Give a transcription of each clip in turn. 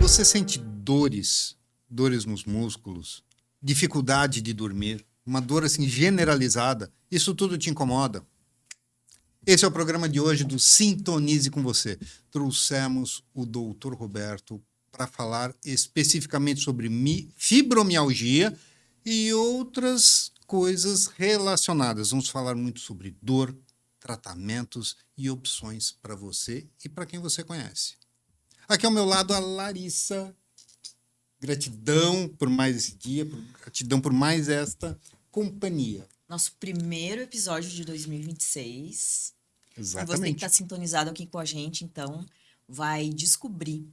Você sente dores nos músculos, dificuldade de dormir, uma dor assim generalizada? Isso tudo te incomoda? Esse é o programa de hoje do Sintonize com Você. Trouxemos o Dr. Roberto para falar especificamente sobre fibromialgia e outras coisas relacionadas. Vamos falar muito sobre dor, tratamentos e opções para você e para quem você conhece. Aqui ao meu lado a Larissa. Gratidão por mais esse dia, gratidão por mais esta companhia. Nosso primeiro episódio de 2026. Exatamente. E você que está sintonizado aqui com a gente, então, vai descobrir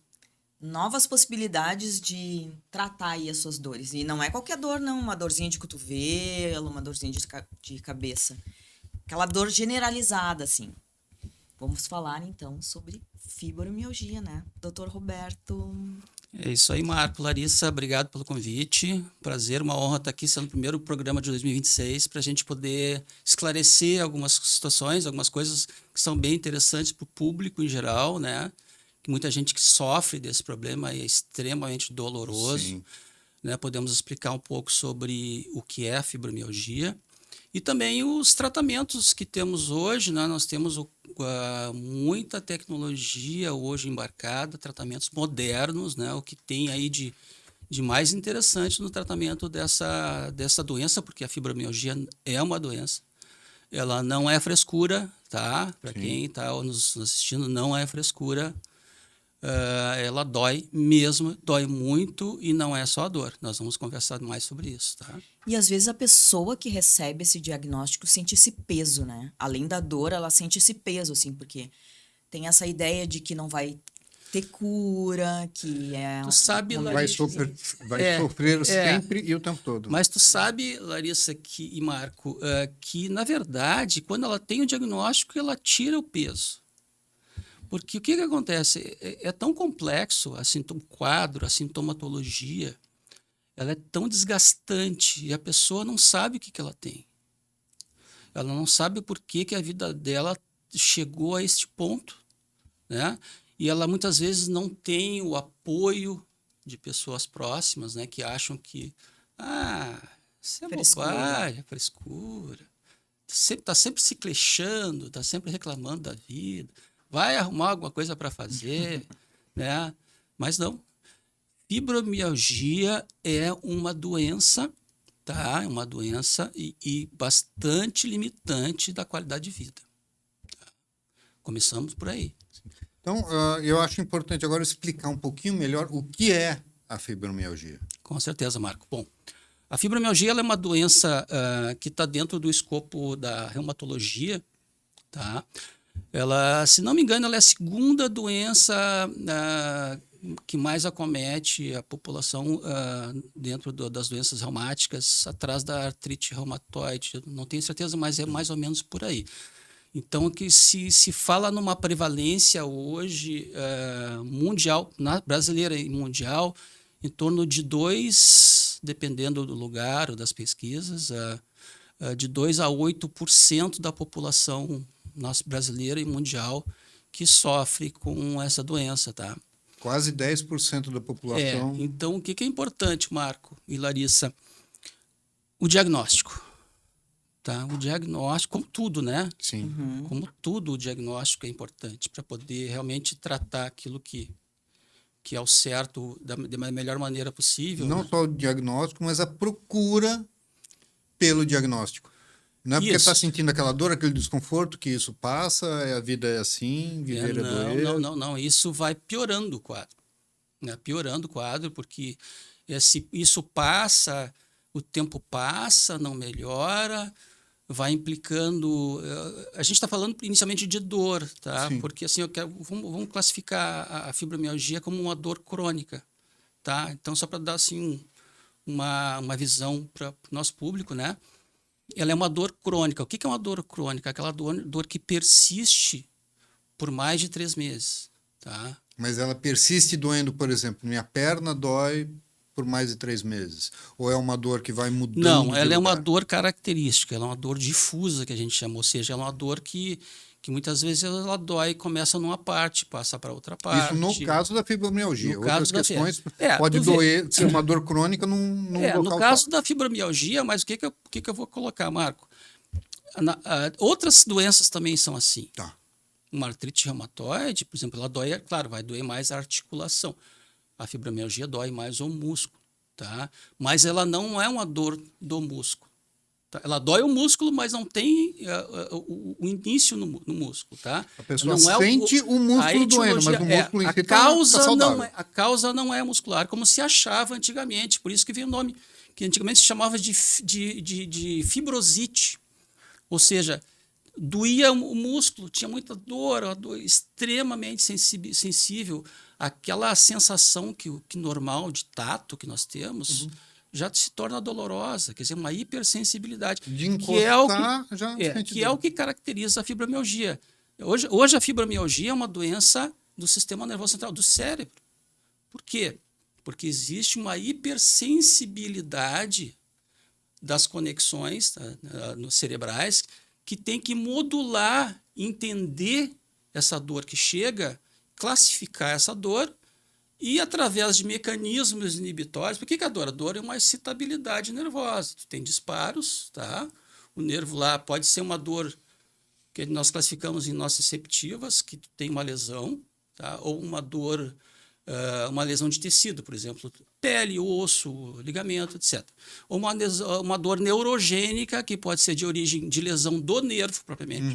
novas possibilidades de tratar aí as suas dores. E não é qualquer dor, não. Uma dorzinha de cotovelo, uma dorzinha de cabeça. Aquela dor generalizada, assim. Vamos falar, então, sobre fibromialgia, né? Dr. Roberto. É isso aí, Marco. Larissa, obrigado pelo convite. Prazer, uma honra estar aqui sendo o primeiro programa de 2026 para a gente poder esclarecer algumas situações, algumas coisas que são bem interessantes para o público em geral, né? Que muita gente que sofre desse problema é extremamente doloroso. Sim. Né? Podemos explicar um pouco sobre o que é a fibromialgia e também os tratamentos que temos hoje, né? Nós temos muita tecnologia hoje embarcada, tratamentos modernos, né? O que tem aí de mais interessante no tratamento dessa doença, porque a fibromialgia é uma doença. Ela não é frescura, tá? Para quem está nos assistindo, não é frescura. Ela dói mesmo, dói muito e não é só a dor. Nós vamos conversar mais sobre isso, tá? E às vezes a pessoa que recebe esse diagnóstico sente esse peso, né? Além da dor, ela sente esse peso, assim, porque tem essa ideia de que não vai ter cura, que é... Tu sabe, Vai sofrer sempre e o tempo todo. Mas tu sabe, Larissa e Marco, que na verdade, quando ela tem o diagnóstico, ela tira o peso. Porque o que acontece? É tão complexo o quadro, a sintomatologia, ela é tão desgastante e a pessoa não sabe o que ela tem. Ela não sabe por que a vida dela chegou a este ponto, né? E ela muitas vezes não tem o apoio de pessoas próximas, né? Que acham que, isso é bobagem, é frescura. Está sempre se queixando, está sempre reclamando da vida. Vai arrumar alguma coisa para fazer, né? Mas não. Fibromialgia é uma doença, tá? É uma doença e bastante limitante da qualidade de vida. Começamos por aí. Então, eu acho importante agora explicar um pouquinho melhor o que é a fibromialgia. Com certeza, Marco. Bom, a fibromialgia ela é uma doença que está dentro do escopo da reumatologia, tá? Ela, se não me engano, ela é a segunda doença que mais acomete a população dentro das doenças reumáticas, atrás da artrite reumatoide. Não tenho certeza, mas é mais ou menos por aí. Então, que se fala numa prevalência hoje mundial, brasileira e mundial, em torno de 2, dependendo do lugar ou das pesquisas, de 2 a 8% da população nossa brasileira e mundial que sofre com essa doença, tá? Quase 10% da população. Então, o que é importante, Marco e Larissa? O diagnóstico. Tá? O diagnóstico, como tudo, né? Sim. Uhum. Como tudo, o diagnóstico é importante para poder realmente tratar aquilo que é o certo da melhor maneira possível. Não né? só o diagnóstico, mas a procura pelo diagnóstico. Não é porque está sentindo aquela dor, aquele desconforto, que isso passa, a vida é assim, viver é doer. Não. Isso vai piorando o quadro. Né? Piorando o quadro, porque isso passa, o tempo passa, não melhora, vai implicando... A gente está falando inicialmente de dor, tá? Sim. Porque assim, vamos classificar a fibromialgia como uma dor crônica. Tá? Então, só para dar assim, uma visão para o nosso público, né? Ela é uma dor crônica. O que é uma dor crônica? Aquela dor que persiste por mais de 3 meses. Tá? Mas ela persiste doendo, por exemplo, minha perna dói por mais de 3 meses? Ou é uma dor que vai mudando Não, ela de é uma lugar? dor característica, ela é uma dor difusa que a gente chama, ou seja, ela é uma dor que que muitas vezes ela dói e começa numa parte, passa para outra parte. Isso no caso da fibromialgia. No Outras caso da questões É, pode tu vê. doer, ser uma dor crônica num local No só. caso da fibromialgia, mas o que eu vou colocar, Marco? Outras doenças também são assim. Tá. Uma artrite reumatoide, por exemplo, ela dói, claro, vai doer mais a articulação. A fibromialgia dói mais o músculo, tá? Mas ela não é uma dor do músculo. Tá? Ela dói o músculo, mas não tem o início no músculo, tá? A pessoa não sente o músculo doendo, mas o músculo em si tá saudável. a causa não é muscular, como se achava antigamente. Por isso que veio o nome, que antigamente se chamava de fibrosite. Ou seja, doía o músculo, tinha muita dor, uma dor extremamente sensível. Aquela sensação que normal de tato que nós temos já se torna dolorosa, quer dizer, uma hipersensibilidade. De encostar, já sente que é o que caracteriza a fibromialgia. Hoje a fibromialgia é uma doença do sistema nervoso central, do cérebro. Por quê? Porque existe uma hipersensibilidade das conexões cerebrais que tem que modular, entender essa dor que chega, classificar essa dor e, através de mecanismos inibitórios, por que a dor? A dor é uma excitabilidade nervosa. Tu tem disparos, tá? O nervo lá pode ser uma dor que nós classificamos em nociceptivas, que tu tem uma lesão, tá? Ou uma dor, uma lesão de tecido, por exemplo, pele, osso, ligamento, etc. Ou uma dor neurogênica, que pode ser de origem de lesão do nervo, propriamente,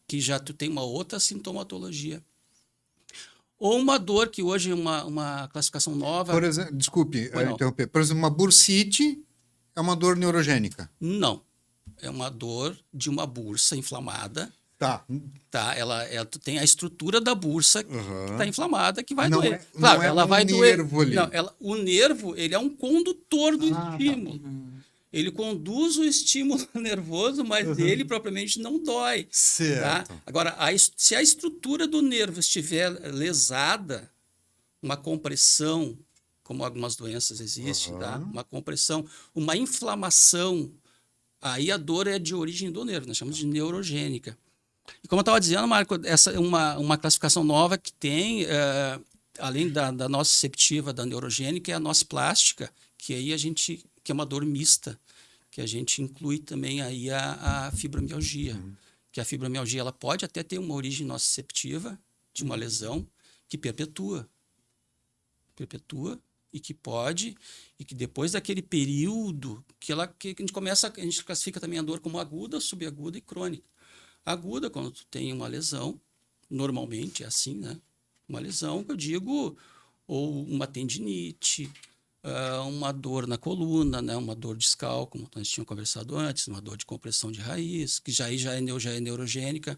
que já tu tem uma outra sintomatologia. Ou uma dor que hoje é uma classificação nova. Por exemplo, desculpe interromper. Por exemplo, uma bursite é uma dor neurogênica. Não. É uma dor de uma bursa inflamada. Tá. Ela tem a estrutura da bursa que está inflamada, que vai doer. Claro, não ela vai doer. Nervo ali. Não, o nervo ele é um condutor do estímulo. Tá. Ele conduz o estímulo nervoso, mas ele propriamente não dói. Certo. Tá? Agora, se a estrutura do nervo estiver lesada, uma compressão, como algumas doenças existem, tá? Uma compressão, uma inflamação, aí a dor é de origem do nervo, nós chamamos de neurogênica. E como eu estava dizendo, Marco, essa é uma classificação nova que tem, além da nociceptiva, da neurogênica, é a nociplástica, que aí que é uma dor mista, que a gente inclui também aí a fibromialgia. Que a fibromialgia ela pode até ter uma origem nociceptiva, de uma lesão, que perpetua e que pode, e que depois daquele período que a gente classifica também a dor como aguda, subaguda e crônica. Aguda, quando tu tem uma lesão, normalmente é assim, né? Uma lesão, que eu digo, ou uma tendinite, uma dor na coluna, né? Uma dor discal, como nós tínhamos conversado antes, uma dor de compressão de raiz, que já é neurogênica,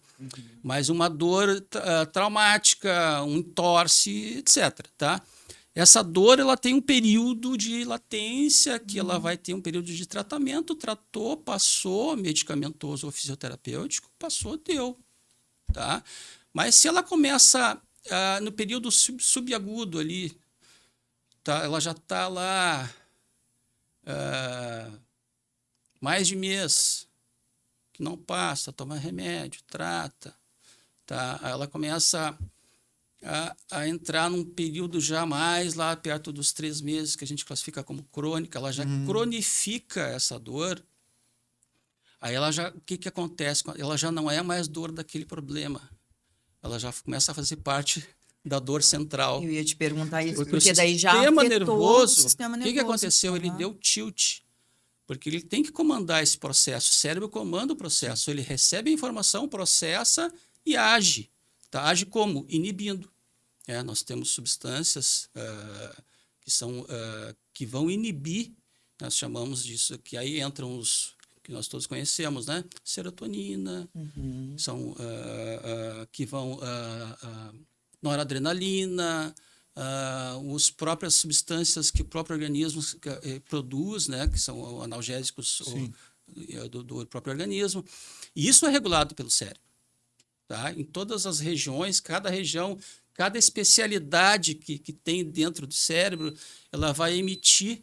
mas uma dor traumática, um entorse, etc. Tá? Essa dor ela tem um período de latência, que ela vai ter um período de tratamento, tratou, passou, medicamentoso ou fisioterapêutico, passou, deu. Tá? Mas se ela começa no período subagudo ali, tá, ela já está lá mais de mês, que não passa, toma remédio, trata. Tá? Ela começa a entrar num período já mais lá perto dos 3 meses, que a gente classifica como crônica, ela já cronifica essa dor. Aí o que acontece? Ela já não é mais dor daquele problema. Ela já começa a fazer parte da dor central. Eu ia te perguntar isso, Porque porque daí já sistema afetou nervoso, o sistema nervoso. O que aconteceu? Ele deu tilt. Porque ele tem que comandar esse processo. O cérebro comanda o processo. Ele recebe a informação, processa e age. Tá? Age como? Inibindo. Nós temos substâncias que vão inibir, nós chamamos disso, que aí entram os que nós todos conhecemos, né? Serotonina, são que vão noradrenalina, as próprias substâncias que o próprio organismo produz, né? Que são analgésicos do próprio organismo. E isso é regulado pelo cérebro. Tá? Em todas as regiões, cada região, cada especialidade que tem dentro do cérebro, ela vai emitir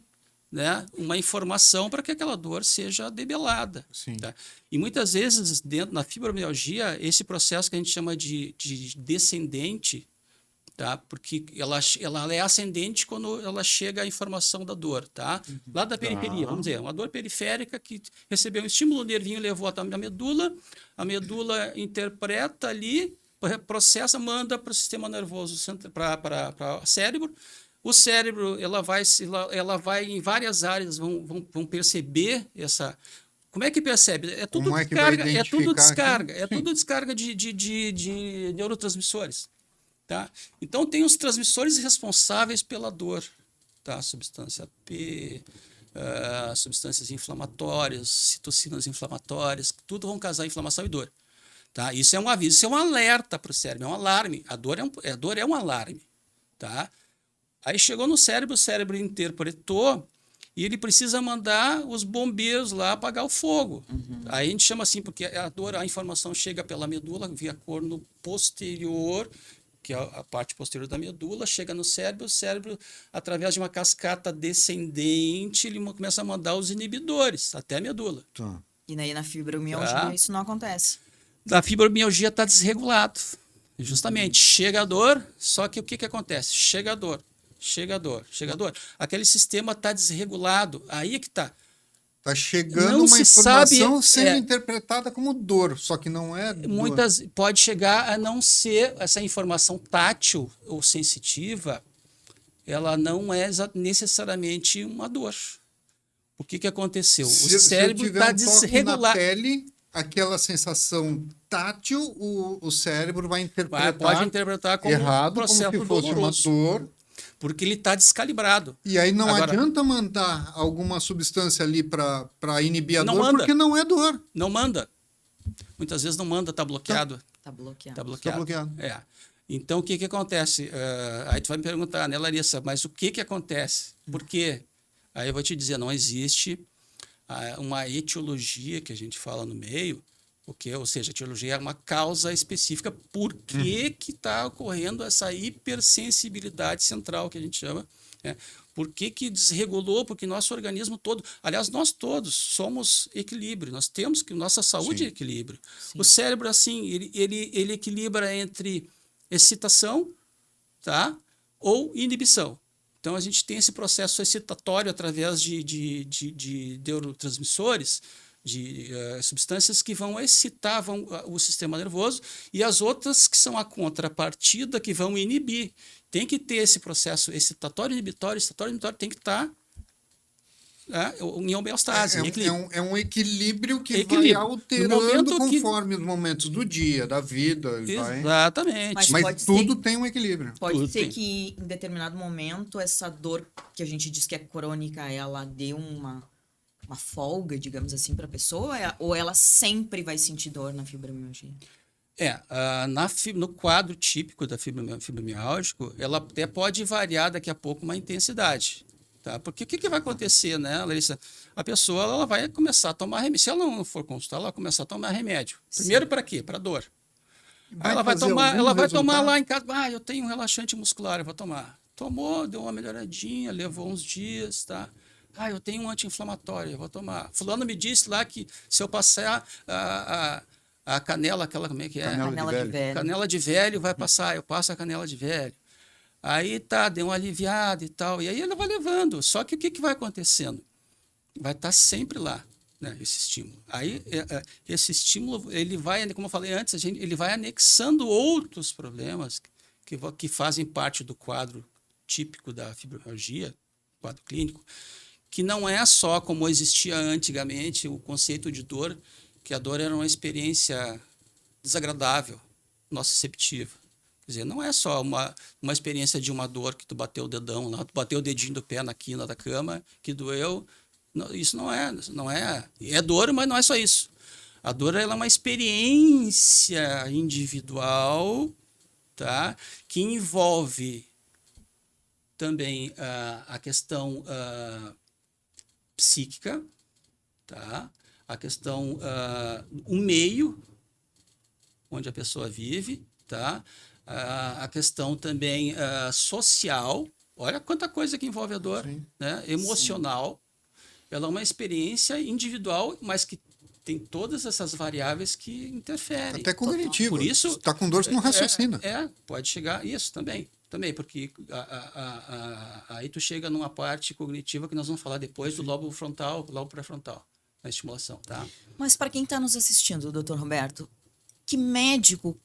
né, uma informação para que aquela dor seja debelada. Sim. Tá? E muitas vezes, na fibromialgia, esse processo que a gente chama de descendente, tá? Porque ela é ascendente quando ela chega à informação da dor, tá? Lá da periferia, vamos dizer, uma dor periférica que recebeu um estímulo, o nervinho levou até a medula interpreta ali, processa, manda para o sistema nervoso, para o cérebro. O cérebro, ela vai em várias áreas, vão perceber essa. Como é que percebe? É tudo Como é que vai descarga, identificar aqui? é tudo descarga de neurotransmissores. Tá? Então, tem os transmissores responsáveis pela dor, tá? Substância P, substâncias inflamatórias, citocinas inflamatórias, tudo vão causar inflamação e dor. Tá? Isso é um aviso, isso é um alerta para o cérebro, é um alarme. A dor é um alarme. Tá? Aí chegou no cérebro, o cérebro interpretou e ele precisa mandar os bombeiros lá apagar o fogo. Aí a gente chama assim, porque a informação chega pela medula, via corno posterior, que é a parte posterior da medula, chega no cérebro, o cérebro, através de uma cascata descendente, ele começa a mandar os inibidores até a medula. Tá. E daí na fibromialgia Tá. isso não acontece. Da fibromialgia está desregulado. Justamente, chega a dor, só que o que acontece? Chega a dor. Aquele sistema está desregulado. Aí é que está. Tá chegando Não uma se informação sabe, sendo interpretada como dor, só que não é dor. Pode chegar a não ser essa informação tátil ou sensitiva, ela não é necessariamente uma dor. O que aconteceu? Se O cérebro eu tiver está um toque na desregulado. pele, aquela sensação tátil, o cérebro vai interpretar Pode interpretar como errado, um processo como se fosse doloroso, uma dor. porque ele está descalibrado. E aí não Agora, adianta mandar alguma substância ali para inibir a Não dor, manda. porque não é dor. Não manda. Muitas vezes não manda, está bloqueado. Tá bloqueado. Está bloqueado. Tá bloqueado. É. Então, o que acontece? Aí tu vai me perguntar, né, Larissa, mas o que acontece? Por quê? Aí eu vou te dizer, não existe uma etiologia que a gente fala no meio, ou seja, a etiologia é uma causa específica. Por que está ocorrendo essa hipersensibilidade central que a gente chama? Né? Por que desregulou? Porque nosso organismo todo, aliás, nós todos somos equilíbrio, nós temos que, nossa saúde Sim. é equilíbrio. Sim. O cérebro, assim, ele equilibra entre excitação, tá? Ou inibição. Então, a gente tem esse processo excitatório através de neurotransmissores, de substâncias que vão excitar o sistema nervoso, e as outras que são a contrapartida que vão inibir. Tem que ter esse processo excitatório, inibitório, tem que estar em homeostase, em equilíbrio. É um equilíbrio que Equilíbrio. vai No alterando momento que- conforme os momentos do dia, da vida. Vai. Exatamente. Mas Mas pode tudo tem um equilíbrio. Pode Tudo ser tem. que em determinado momento essa dor que a gente diz que é crônica, ela dê uma folga, digamos assim, para a pessoa, ou ela sempre vai sentir dor na fibromialgia? No quadro típico da fibromialgico, ela até pode variar daqui a pouco uma intensidade. Tá? Porque o que vai acontecer, né, Larissa? A pessoa ela vai começar a tomar remédio. Se ela não for consultar, ela vai começar a tomar remédio. Primeiro para quê? Para dor. Aí ela vai fazer tomar, algum ela vai tomar resultado? lá em casa. Eu tenho um relaxante muscular, eu vou tomar. Tomou, deu uma melhoradinha, levou uns dias, tá? Eu tenho um anti-inflamatório, eu vou tomar. Fulano me disse lá que se eu passar a canela, aquela, como é que é? Canela de velho. Canela de velho vai passar, eu passo a canela de velho. Aí tá, deu uma aliviada e tal. E aí ela vai levando. Só que o que vai acontecendo? Vai estar sempre lá, né, esse estímulo. Aí esse estímulo, ele vai, como eu falei antes, ele vai anexando outros problemas que fazem parte do quadro típico da fibromialgia, quadro clínico, que não é só como existia antigamente o conceito de dor, que a dor era uma experiência desagradável, nociceptiva. Quer dizer, não é só uma experiência de uma dor que tu bateu o dedão lá, tu bateu o dedinho do pé na quina da cama, que doeu. Não, isso não é. É dor, mas não é só isso. A dor ela é uma experiência individual, tá? Que envolve também a questão psíquica, tá? A questão, o meio onde a pessoa vive, tá? A questão também social, olha quanta coisa que envolve a dor, Sim. né? Emocional, ela é uma experiência individual, mas que tem todas essas variáveis que interferem. Até cognitivo. Por isso, Se tá com dor, você não raciocina. pode chegar isso também, porque aí tu chega numa parte cognitiva que nós vamos falar depois do lobo frontal, lobo pré-frontal, na estimulação, tá? Mas para quem está nos assistindo, doutor Roberto, que médico,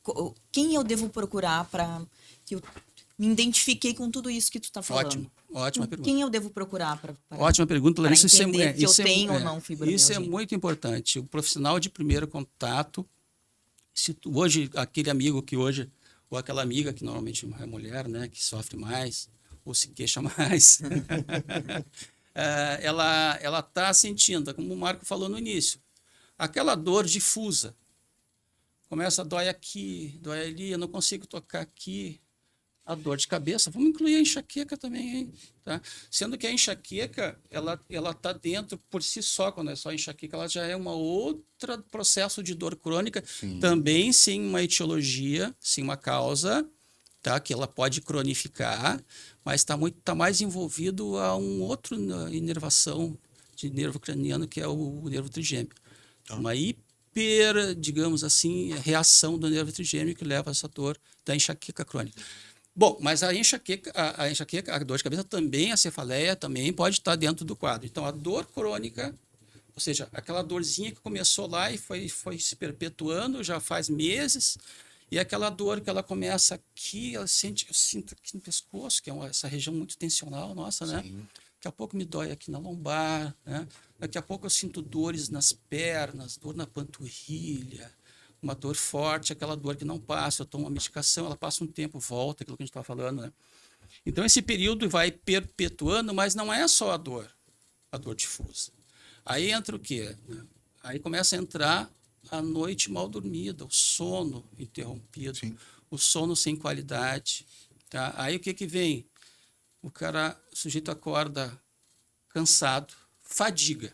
quem eu devo procurar para que eu me identifiquei com tudo isso que tu está falando? Ótima pergunta. Quem eu devo procurar para Ótima pergunta, Larissa. entender se eu tenho ou não fibromialgia? Isso é muito importante. O profissional de primeiro contato, hoje, aquele amigo que hoje, ou aquela amiga que normalmente é mulher, né, que sofre mais, ou se queixa mais, ela está sentindo, como o Marco falou no início, aquela dor difusa. Começa a dói aqui, dói ali, eu não consigo tocar aqui. A dor de cabeça, vamos incluir a enxaqueca também, hein? Tá? Sendo que a enxaqueca, ela está dentro por si só, quando é só enxaqueca, ela já é uma outra processo de dor crônica, também sem uma etiologia, sem uma causa, tá? Que ela pode cronificar, mas tá mais envolvido a um outro inervação de nervo craniano, que é o nervo trigêmeo. Uma digamos assim, reação do nervo trigêmeo que leva a essa dor da enxaqueca crônica. Bom, mas a enxaqueca, a dor de cabeça também, a cefaleia também pode estar dentro do quadro. Então, a dor crônica, ou seja, aquela dorzinha que começou lá e foi se perpetuando já faz meses, e aquela dor que ela começa aqui, eu sinto aqui no pescoço, que é essa região muito tensional nossa, né? Daqui a pouco me dói aqui na lombar, né? Daqui a pouco eu sinto dores nas pernas, dor na panturrilha, uma dor forte, aquela dor que não passa, eu tomo uma medicação, ela passa um tempo, volta, aquilo que a gente estava falando, né? Então, esse período vai perpetuando, mas não é só a dor difusa. Aí entra o quê? Aí começa a entrar a noite mal dormida, o sono interrompido, o sono sem qualidade, tá? Aí o que vem? O sujeito acorda cansado, fadiga.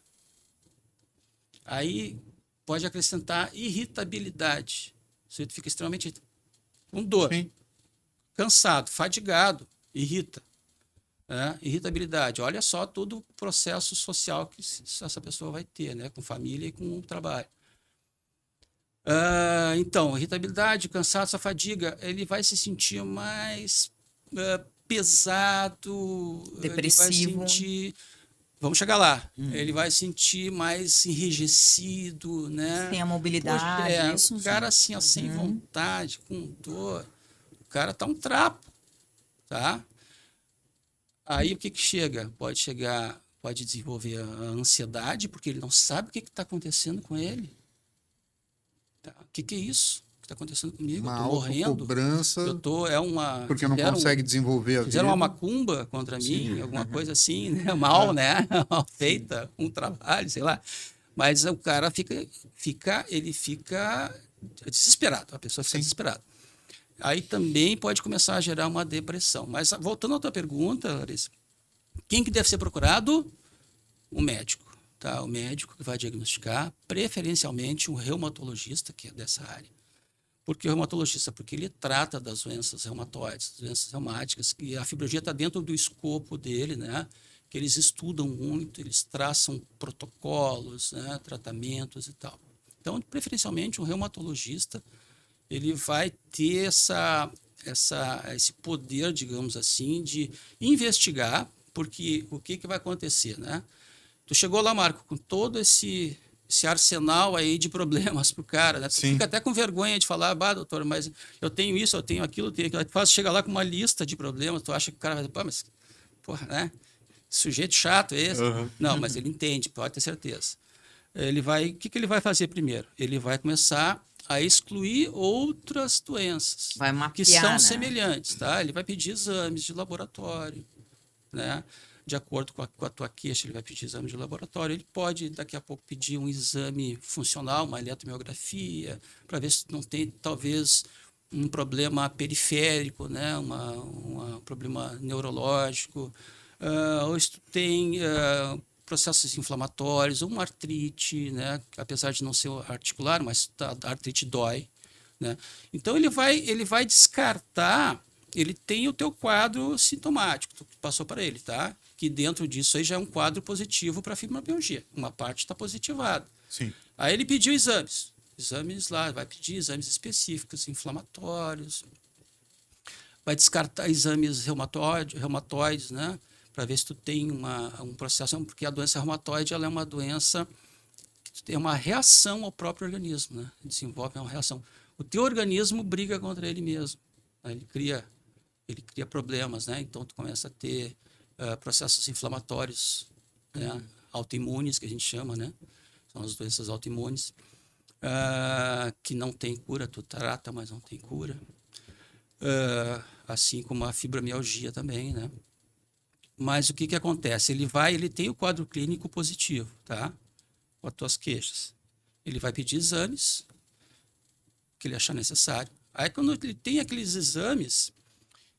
Aí pode acrescentar irritabilidade. O sujeito fica extremamente com dor, cansado, fadigado, irrita. Irritabilidade. Olha só todo o processo social que essa pessoa vai ter, né? Com família e com o trabalho. Então, irritabilidade, cansaço, essa fadiga, ele vai se sentir mais pesado, depressivo. Vamos chegar lá. Ele vai sentir mais enrijecido, né? Sem a mobilidade. O cara assim, ó, sem vontade, com dor. O cara tá um trapo, tá? Aí o que chega? Pode desenvolver a ansiedade, porque ele não sabe o que está acontecendo com ele. Tá? O que é isso que está acontecendo comigo? Uma eu tô morrendo. Cobrança. Porque não consegue desenvolver a vida. Fizeram uma macumba contra mim, alguma coisa assim, né? Mal, né? Mal feita, um trabalho, sei lá. Mas o cara fica desesperado, a pessoa fica desesperada. Aí também pode começar a gerar uma depressão. Mas voltando à tua pergunta, Larissa, quem que deve ser procurado? O médico. Tá? O médico que vai diagnosticar, preferencialmente um reumatologista, que é dessa área. Por que o reumatologista? Porque ele trata das doenças reumatoides, doenças reumáticas, que a fibromialgia está dentro do escopo dele, né? Que eles estudam muito, eles traçam protocolos, né? Tratamentos e tal. Então, preferencialmente, um reumatologista, ele vai ter esse poder, digamos assim, de investigar, porque o que vai acontecer, né? Tu chegou lá, Marco, com todo esse arsenal aí de problemas pro cara, né? Tu fica até com vergonha de falar, doutor, mas eu tenho isso, eu tenho aquilo, tu chega lá com uma lista de problemas, tu acha que o cara vai dizer, mas, porra, né? Sujeito chato esse. Não, mas ele entende, pode ter certeza. O que ele vai fazer primeiro? Ele vai começar a excluir outras doenças vai mapear, que são né? semelhantes, tá? Ele vai pedir exames de laboratório, né? De acordo com a tua queixa, ele vai pedir exame de laboratório. Ele pode, daqui a pouco, pedir um exame funcional, uma eletromiografia, para ver se não tem, talvez, um problema periférico, né? Um problema neurológico, ou se tu tem processos inflamatórios, ou uma artrite, né? Apesar de não ser articular, mas a artrite dói, né? Então, ele vai descartar ele tem o teu quadro sintomático, tu passou para ele, tá? Que dentro disso aí já é um quadro positivo para fibromialgia. Uma parte está positivada. Sim. Aí ele pediu exames. Exames lá, vai pedir exames específicos, inflamatórios. Vai descartar exames reumatoides, né? Para ver se tu tem um processo, porque a doença reumatoide ela é uma doença que tem uma reação ao próprio organismo, né? Desenvolve uma reação. O teu organismo briga contra ele mesmo, né? Ele cria problemas, né? Então tu começa a ter processos inflamatórios, né? Autoimunes, que a gente chama, né? São as doenças autoimunes, que não tem cura, tu trata, mas não tem cura. Assim como a fibromialgia também, né? Mas o que que acontece? Ele tem o quadro clínico positivo, tá? Com as tuas queixas. Ele vai pedir exames que ele achar necessário. Aí quando ele tem aqueles exames,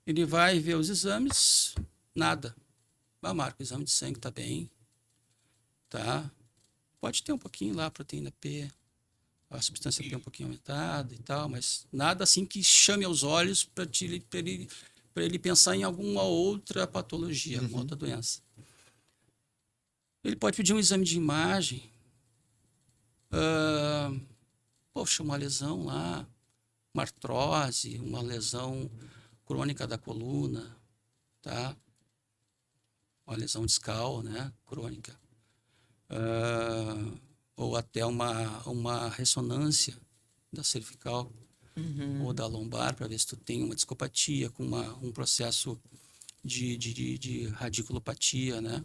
ele vai ver os exames, nada. Marca, o exame de sangue está bem, tá? Pode ter um pouquinho lá, proteína P, a substância P um pouquinho aumentada e tal, mas nada assim que chame aos olhos para ele pensar em alguma outra patologia, alguma outra doença. Ele pode pedir um exame de imagem, poxa, uma lesão lá, uma artrose, uma lesão crônica da coluna, tá? Uma lesão discal, né, crônica. Ou até uma ressonância da cervical ou da lombar, para ver se tu tem uma discopatia com um processo de radiculopatia, né?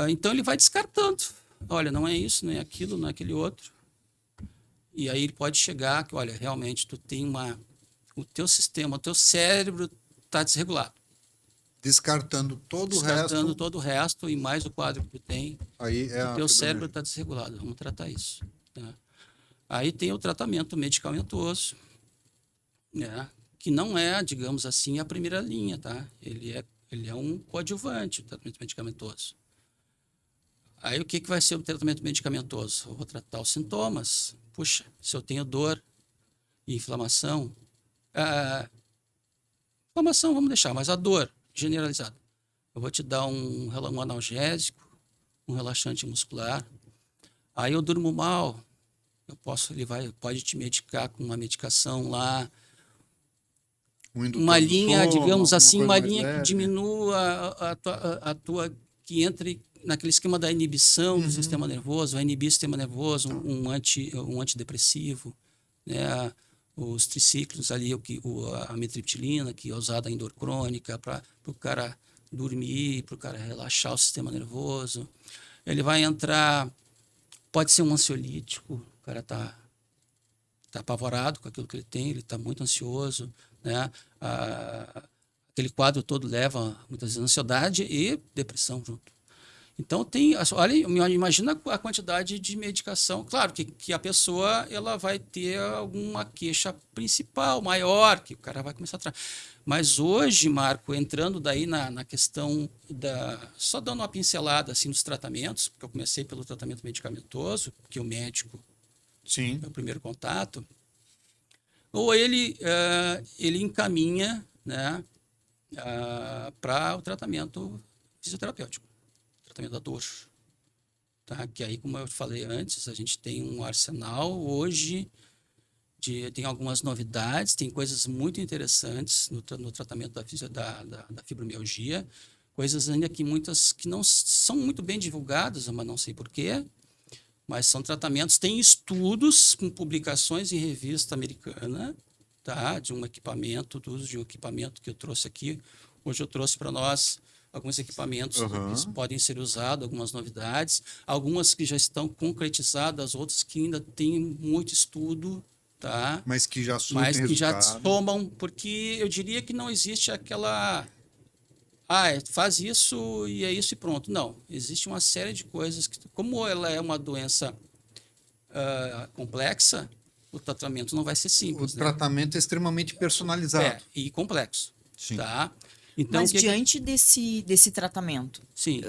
Então ele vai descartando. Olha, não é isso, não é aquilo, não é aquele outro. E aí ele pode chegar que, olha, realmente tu tem o teu sistema, o teu cérebro está desregulado. Descartando todo o resto e mais o quadro que tu tem. Aí é o teu cérebro está desregulado. Vamos tratar isso. Tá? Aí tem o tratamento medicamentoso, né? Que não é, digamos assim, a primeira linha, tá? Ele é um coadjuvante, o tratamento medicamentoso. Aí o que vai ser o tratamento medicamentoso? Eu vou tratar os sintomas. Puxa, se eu tenho dor e inflamação, inflamação vamos deixar, mas a dor generalizada, eu vou te dar um analgésico, um relaxante muscular. Aí eu durmo mal, pode te medicar com uma medicação lá, uma linha, digamos assim, uma linha que diminua que entre naquele esquema da inibição do sistema nervoso, vai inibir o sistema nervoso, um antidepressivo, né? Os triciclos ali, a amitriptilina, que é usada em dor crônica, para o cara dormir, para o cara relaxar o sistema nervoso. Ele vai entrar, pode ser um ansiolítico, o cara tá apavorado com aquilo que ele tem, ele está muito ansioso, né? Aquele quadro todo leva muitas vezes ansiedade e depressão junto. Então olha, imagina a quantidade de medicação. Claro que a pessoa ela vai ter alguma queixa principal, maior, que o cara vai começar a tratar. Mas hoje, Marco, entrando daí na questão só dando uma pincelada assim nos tratamentos, porque eu comecei pelo tratamento medicamentoso, que o médico é o primeiro contato, ou ele encaminha, né, para o tratamento fisioterapêutico. Tratamento da dor, tá? Que aí, como eu falei antes, a gente tem um arsenal hoje, tem algumas novidades, tem coisas muito interessantes no tratamento da fibromialgia, coisas ainda que muitas que não são muito bem divulgadas, mas não sei porquê, mas são tratamentos, tem estudos com publicações em revista americana, tá? Do uso de um equipamento que eu trouxe aqui. Hoje eu trouxe para nós alguns equipamentos que podem ser usados, algumas novidades, algumas que já estão concretizadas, outras que ainda têm muito estudo, tá? Mas que já somam, porque eu diria que não existe aquela faz isso e é isso e pronto. Não, existe uma série de coisas que, como ela é uma doença complexa, o tratamento não vai ser simples. O tratamento é extremamente personalizado. E complexo. Sim. Tá? Então, mas diante desse tratamento, sim.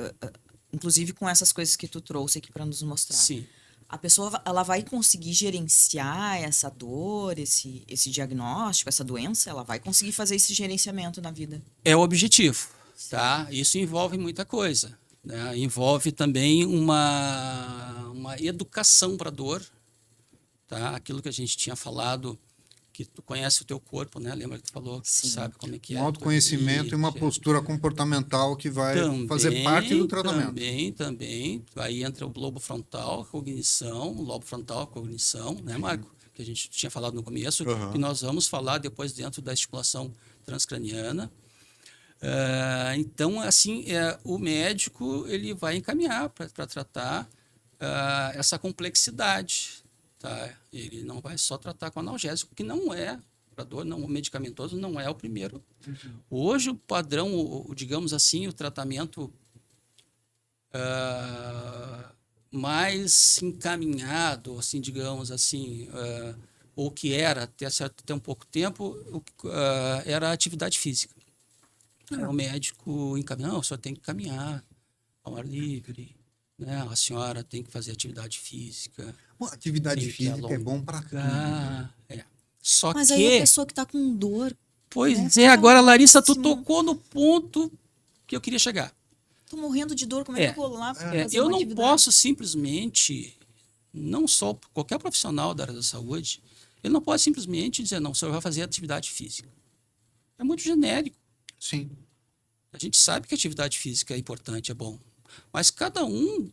Inclusive com essas coisas que tu trouxe aqui para nos mostrar, sim. a pessoa ela vai conseguir gerenciar essa dor, esse diagnóstico, essa doença, ela vai conseguir fazer esse gerenciamento na vida. É o objetivo, tá? Isso envolve muita coisa, né? Envolve também uma educação para a dor, tá? Aquilo que a gente tinha falado, que tu conhece o teu corpo, né? Lembra que tu falou que tu Sim. sabe como é que é. Um autoconhecimento e uma postura comportamental que vai fazer parte do tratamento. Também. Aí entra o lobo frontal, a cognição, o lobo frontal, a cognição, né, Marco? Que a gente tinha falado no começo, Uhum. e nós vamos falar depois dentro da estimulação transcraniana. Então, assim, o médico ele vai encaminhar para tratar essa complexidade. Tá? Ele não vai só tratar com analgésico, que não é, para dor, não, o medicamentoso não é o primeiro. Hoje, o padrão, digamos assim, o tratamento mais encaminhado, assim, digamos assim, ou que era até um pouco tempo, era a atividade física. O médico encaminha, não, o senhor tem que caminhar ao ar livre, né? A senhora tem que fazer atividade física. Bom, atividade Tem que física é bom para tudo. Só Mas que, aí a pessoa que tá com dor, pois né, agora, Larissa, tu Simão. tocou no ponto que eu queria chegar. tô morrendo de dor, como é que eu vou lá fazer Eu uma não atividade? posso simplesmente, não só qualquer profissional da área da saúde, ele não pode simplesmente dizer, não, o senhor vai fazer atividade física. É muito genérico. Sim. A gente sabe que a atividade física é importante, é bom. Mas cada um,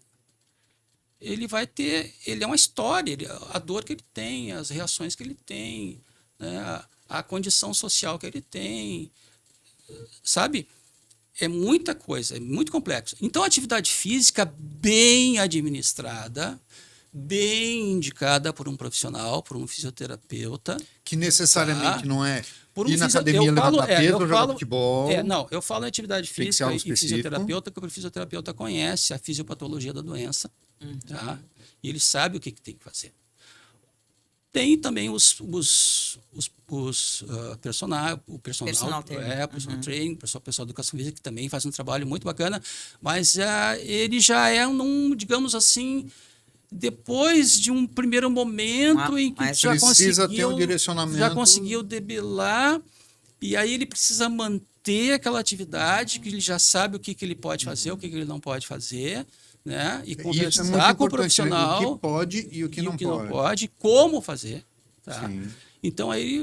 ele vai ter, ele é uma história, a dor que ele tem, as reações que ele tem, né, a condição social que ele tem, sabe? É muita coisa, é muito complexo. Então, a atividade física bem administrada, bem indicada por um profissional, por um fisioterapeuta. Que necessariamente não é Por ir na academia eu falo- levantar peso ou jogar falo- futebol. não, eu falo em atividade Tem que ser física algo e específico. fisioterapeuta, porque o fisioterapeuta conhece a fisiopatologia da doença, tá? E ele sabe o que tem que fazer. Tem também o Personal trainer. personal training, o pessoal de educação física, que também faz um trabalho muito bacana, mas ele já é digamos assim, depois de um primeiro momento em que Mas já precisa ter um conseguiu, direcionamento. já conseguiu debelar, e aí ele precisa manter aquela atividade, que ele já sabe o que ele pode fazer, o que ele não pode fazer, né? E Isso é conversar muito com o importante, né? profissional O que pode e o que não pode. como fazer. Tá? Sim. Então aí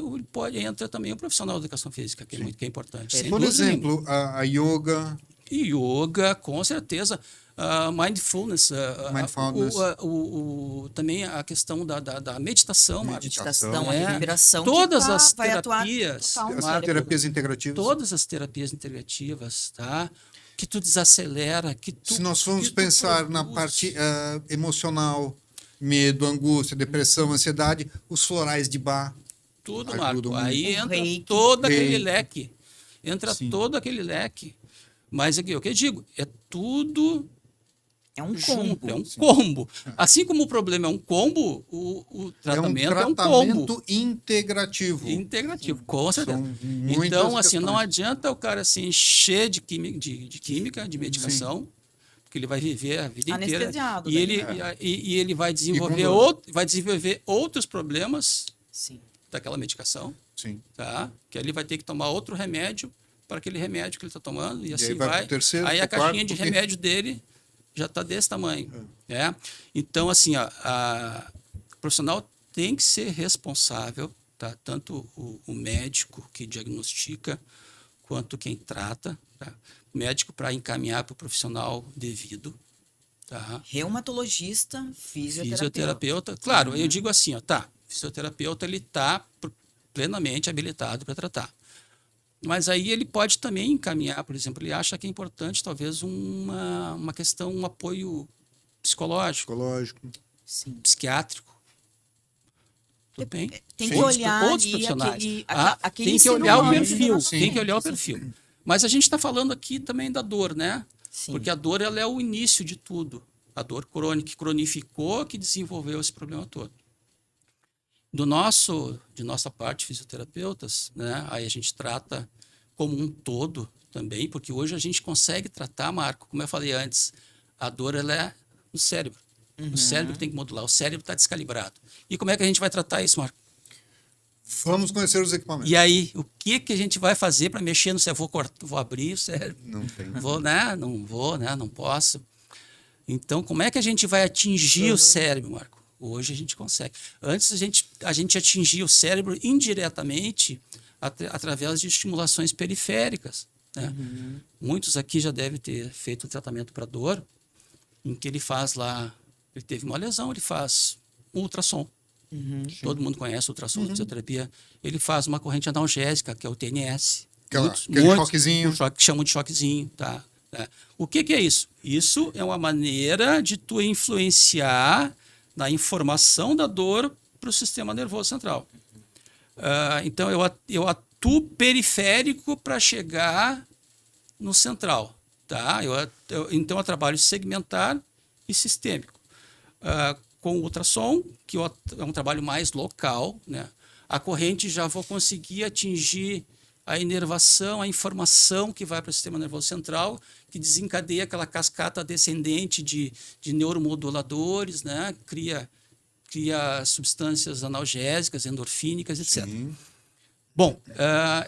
entra também o profissional de educação física, que é importante. sem Por dúvida nenhuma. exemplo, a yoga, E yoga, com certeza. Mindfulness. Mindfulness. Também a questão da meditação. Marcos. Meditação, a É. respiração, Todas que as vai atuar terapias, total no as cérebro. terapias integrativas. Todas as terapias integrativas, tá? Que tu desacelera, que tu... Se nós formos que tu pensar na produz. parte emocional, medo, angústia, depressão, ansiedade, os florais de Bach. Tudo, Ajuda Marco. muito. Aí O entra reiki. todo aquele Reiki. leque. Entra Sim. todo aquele leque. Mas aqui, o que eu digo, é tudo É um junto, combo. é um combo. Assim como o problema é um combo, o tratamento é um combo. tratamento integrativo. Integrativo, com certeza. São muitas Então, assim, não questões. adianta o cara se encher de química, de medicação, porque ele vai viver a vida inteira. Anestesiado, E daí. ele, e ele vai desenvolver, dor. vai desenvolver outros problemas Sim. daquela medicação, Sim. tá? Que ele vai ter que tomar outro remédio para aquele remédio que ele está tomando, e assim aí vai vai. pro terceiro, Aí a pro quarto, caixinha de porque- remédio dele já está desse tamanho. Né? Então, assim, ó, o profissional tem que ser responsável, tá? Tanto o médico que diagnostica, quanto quem trata. Tá? O médico para encaminhar para o profissional devido. Tá? Reumatologista, Fisioterapeuta. Claro, eu digo assim, ó, tá, fisioterapeuta ele está plenamente habilitado para tratar. Mas aí ele pode também encaminhar, por exemplo, ele acha que é importante talvez uma questão, um apoio psicológico, Psicológico. Sim. psiquiátrico. Tudo bem? Tem que Outros- olhar outros ali profissionais. aquele Tem que ser olhar o humano. perfil, Sim. tem que olhar o perfil. Mas a gente está falando aqui também da dor, né? Sim. Porque a dor ela é o início de tudo. A dor crônica que cronificou, que desenvolveu esse problema todo. De nossa parte, fisioterapeutas, né? Aí a gente trata como um todo também, porque hoje a gente consegue tratar, Marco, como eu falei antes, a dor ela é no cérebro. O cérebro tem que modular. O cérebro está descalibrado. E como é que a gente vai tratar isso, Marco? Vamos conhecer os equipamentos. E aí, o que que a gente vai fazer para mexer no cérebro? Vou abrir o cérebro. Não tem. Vou, né? Não vou, né? Não posso. Então, como é que a gente vai atingir o cérebro, Marco? Hoje a gente consegue. Antes a gente atingia o cérebro indiretamente através de estimulações periféricas, né? Muitos aqui já devem ter feito o tratamento para dor, em que ele faz lá, ele teve uma lesão, ele faz um ultrassom. Todo mundo conhece o ultrassom de fisioterapia. Ele faz uma corrente analgésica, que é o TNS. Aquele choquezinho. Um choque que chamam de choquezinho, tá? O que que é isso? Isso é uma maneira de tu influenciar na informação da dor para o sistema nervoso central. Então, eu atuo periférico para chegar no central, tá? Então, eu trabalho segmentar e sistêmico. Com o ultrassom, que é um trabalho mais local, né? A corrente já vou conseguir atingir a inervação, a informação que vai para o sistema nervoso central, que desencadeia aquela cascata descendente de neuromoduladores, né? Cria substâncias analgésicas, endorfínicas, etc. Sim. Bom,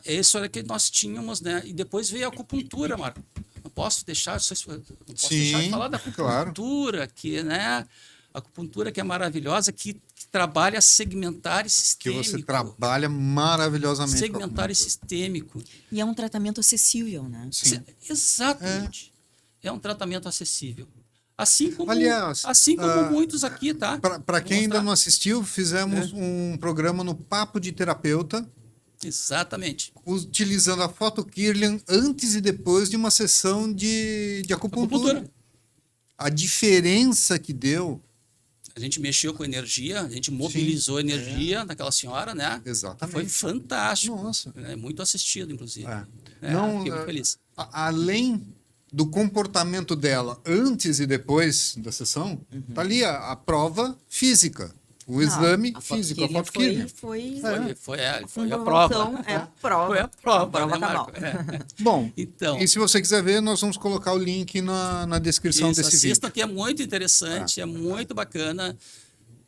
isso era que nós tínhamos, né? E depois veio a acupuntura, Marco. Não posso deixar de falar da acupuntura, que, né? A acupuntura que é maravilhosa, que trabalha segmentar e sistêmico. Que você trabalha maravilhosamente. Segmentar e sistêmico. E é um tratamento acessível, né? Sim. Exatamente. É um tratamento acessível. Assim como, Aliás, muitos aqui, tá? Para quem ainda não assistiu, fizemos um programa no Papo de Terapeuta. Exatamente. Utilizando a foto Kirlian antes e depois de uma sessão de acupuntura. A diferença que deu. A gente mexeu com energia, a gente mobilizou energia daquela senhora, né? Exatamente. Foi fantástico. Nossa. Muito assistido, inclusive. Fiquei muito feliz. Além do comportamento dela antes e depois da sessão, tá ali a prova física. O exame físico, a foto Kirlian. Foi a prova. Foi a prova, né, Marco? Bom, então, e se você quiser ver, nós vamos colocar o link na descrição desse vídeo. Assista, que é muito interessante, é muito bacana.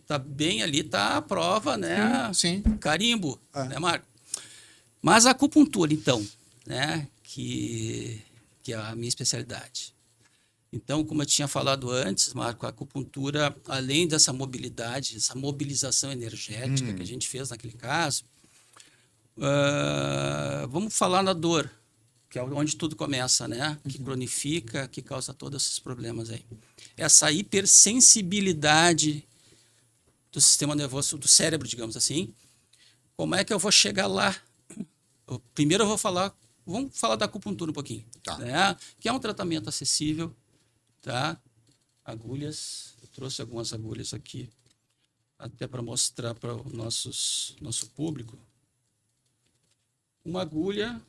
Tá bem ali, tá a prova, né? Sim. Carimbo, né, Marco? Mas a acupuntura, então, né? Que é a minha especialidade. Então, como eu tinha falado antes, Marco, a acupuntura, além dessa mobilidade, essa mobilização energética que a gente fez naquele caso, vamos falar na dor, que é onde tudo começa, né? Que cronifica, que causa todos esses problemas aí. Essa hipersensibilidade do sistema nervoso, do cérebro, digamos assim. Como é que eu vou chegar lá? Primeiro vamos falar da acupuntura um pouquinho, né? Que é um tratamento acessível, tá? Agulhas, eu trouxe algumas agulhas aqui, até para mostrar para o nosso público. Uma agulha.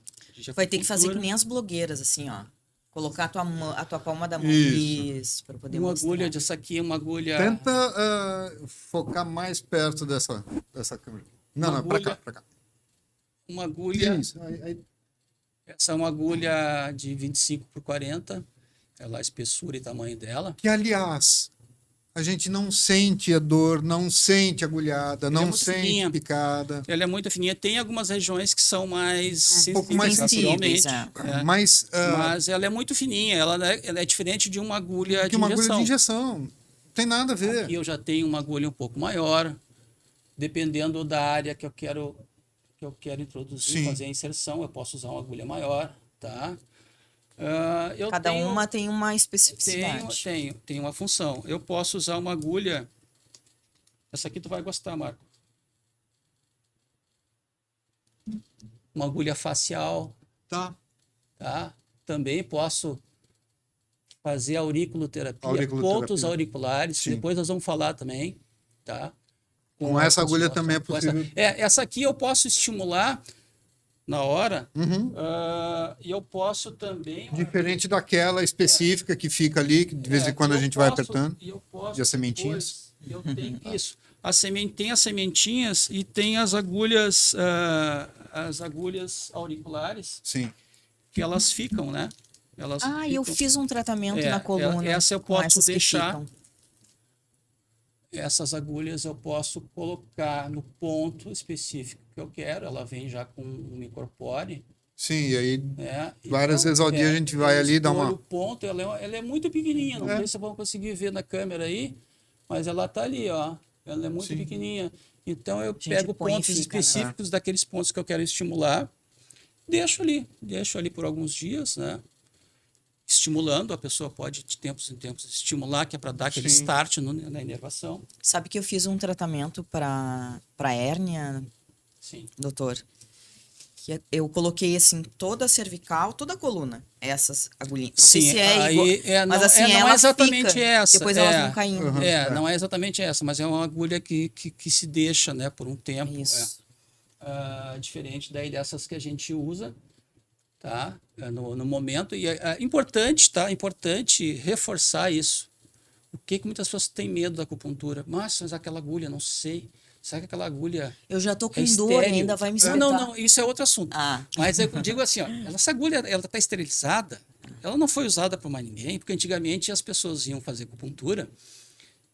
Vai ter que fazer que nem as blogueiras, assim, ó. Colocar a tua palma da mão. Isso, para poder mostrar. Uma agulha dessa aqui, uma agulha. Tenta focar mais perto dessa câmera. Não, para cá. Uma agulha. Isso. Aí. Essa é uma agulha de 25 por 40. Ela, a espessura e tamanho dela. Que, aliás, a gente não sente a dor, não sente agulhada, não sente picada. Ela é muito fininha. Tem algumas regiões que são mais pouco mais sensíveis. Mas ela é muito fininha. Ela é diferente de uma agulha de uma injeção. Agulha de injeção. Não tem nada a ver. Aqui eu já tenho uma agulha um pouco maior, dependendo da área que eu quero introduzir, fazer a inserção, eu posso usar uma agulha maior, tá? Cada uma tem uma especificidade. Tem uma função. Eu posso usar uma agulha. Essa aqui tu vai gostar, Marco. Uma agulha facial. Tá. Também posso fazer auriculoterapia, pontos auriculares. Sim. Depois nós vamos falar também, tá? Com essa agulha também é possível. Essa aqui eu posso estimular na hora, e eu posso também... Diferente daquela específica que fica ali, que de vez em quando a gente vai apertando, de as sementinhas. Eu tenho isso. Tem as sementinhas e tem as agulhas auriculares. Sim. Que elas ficam, né? Eu fiz um tratamento na coluna. Essa eu posso deixar. essas agulhas eu posso colocar no ponto específico que eu quero. Ela vem já com um micropore, Sim, e aí né? várias Então, vezes ao dia a gente vai eu ali e dá escolho uma. o ponto, ela é muito pequenininha, não É. sei se vão conseguir ver na câmera aí, mas ela tá ali, ó. Ela é muito Sim. pequenininha. Então eu gente pego põe e pontos fica, né? específicos daqueles pontos que eu quero estimular, deixo ali por alguns dias, né? Estimulando, a pessoa pode de tempos em tempos estimular, que é para dar aquele Sim. start na inervação. Sabe que eu fiz um tratamento para hérnia, Sim. doutor? Eu coloquei assim toda a cervical, toda a coluna, essas agulhinhas. Não sei Sim, se é igual, aí mas não, assim não é ela exatamente fica, essa. depois elas vão caindo. Uhum. Não é exatamente essa, mas é uma agulha que se deixa, né, por um tempo. Isso. Diferente daí dessas que a gente usa, tá? No momento. E é importante, tá? Importante reforçar isso. O que muitas pessoas têm medo da acupuntura? Mas aquela agulha, não sei. Será que aquela agulha Eu já tô com é dor e estéril? ainda vai me Não, espetar. não, isso é outro assunto. Ah. Mas eu digo assim, ó, essa agulha, ela está esterilizada, ela não foi usada por mais ninguém, porque antigamente as pessoas iam fazer acupuntura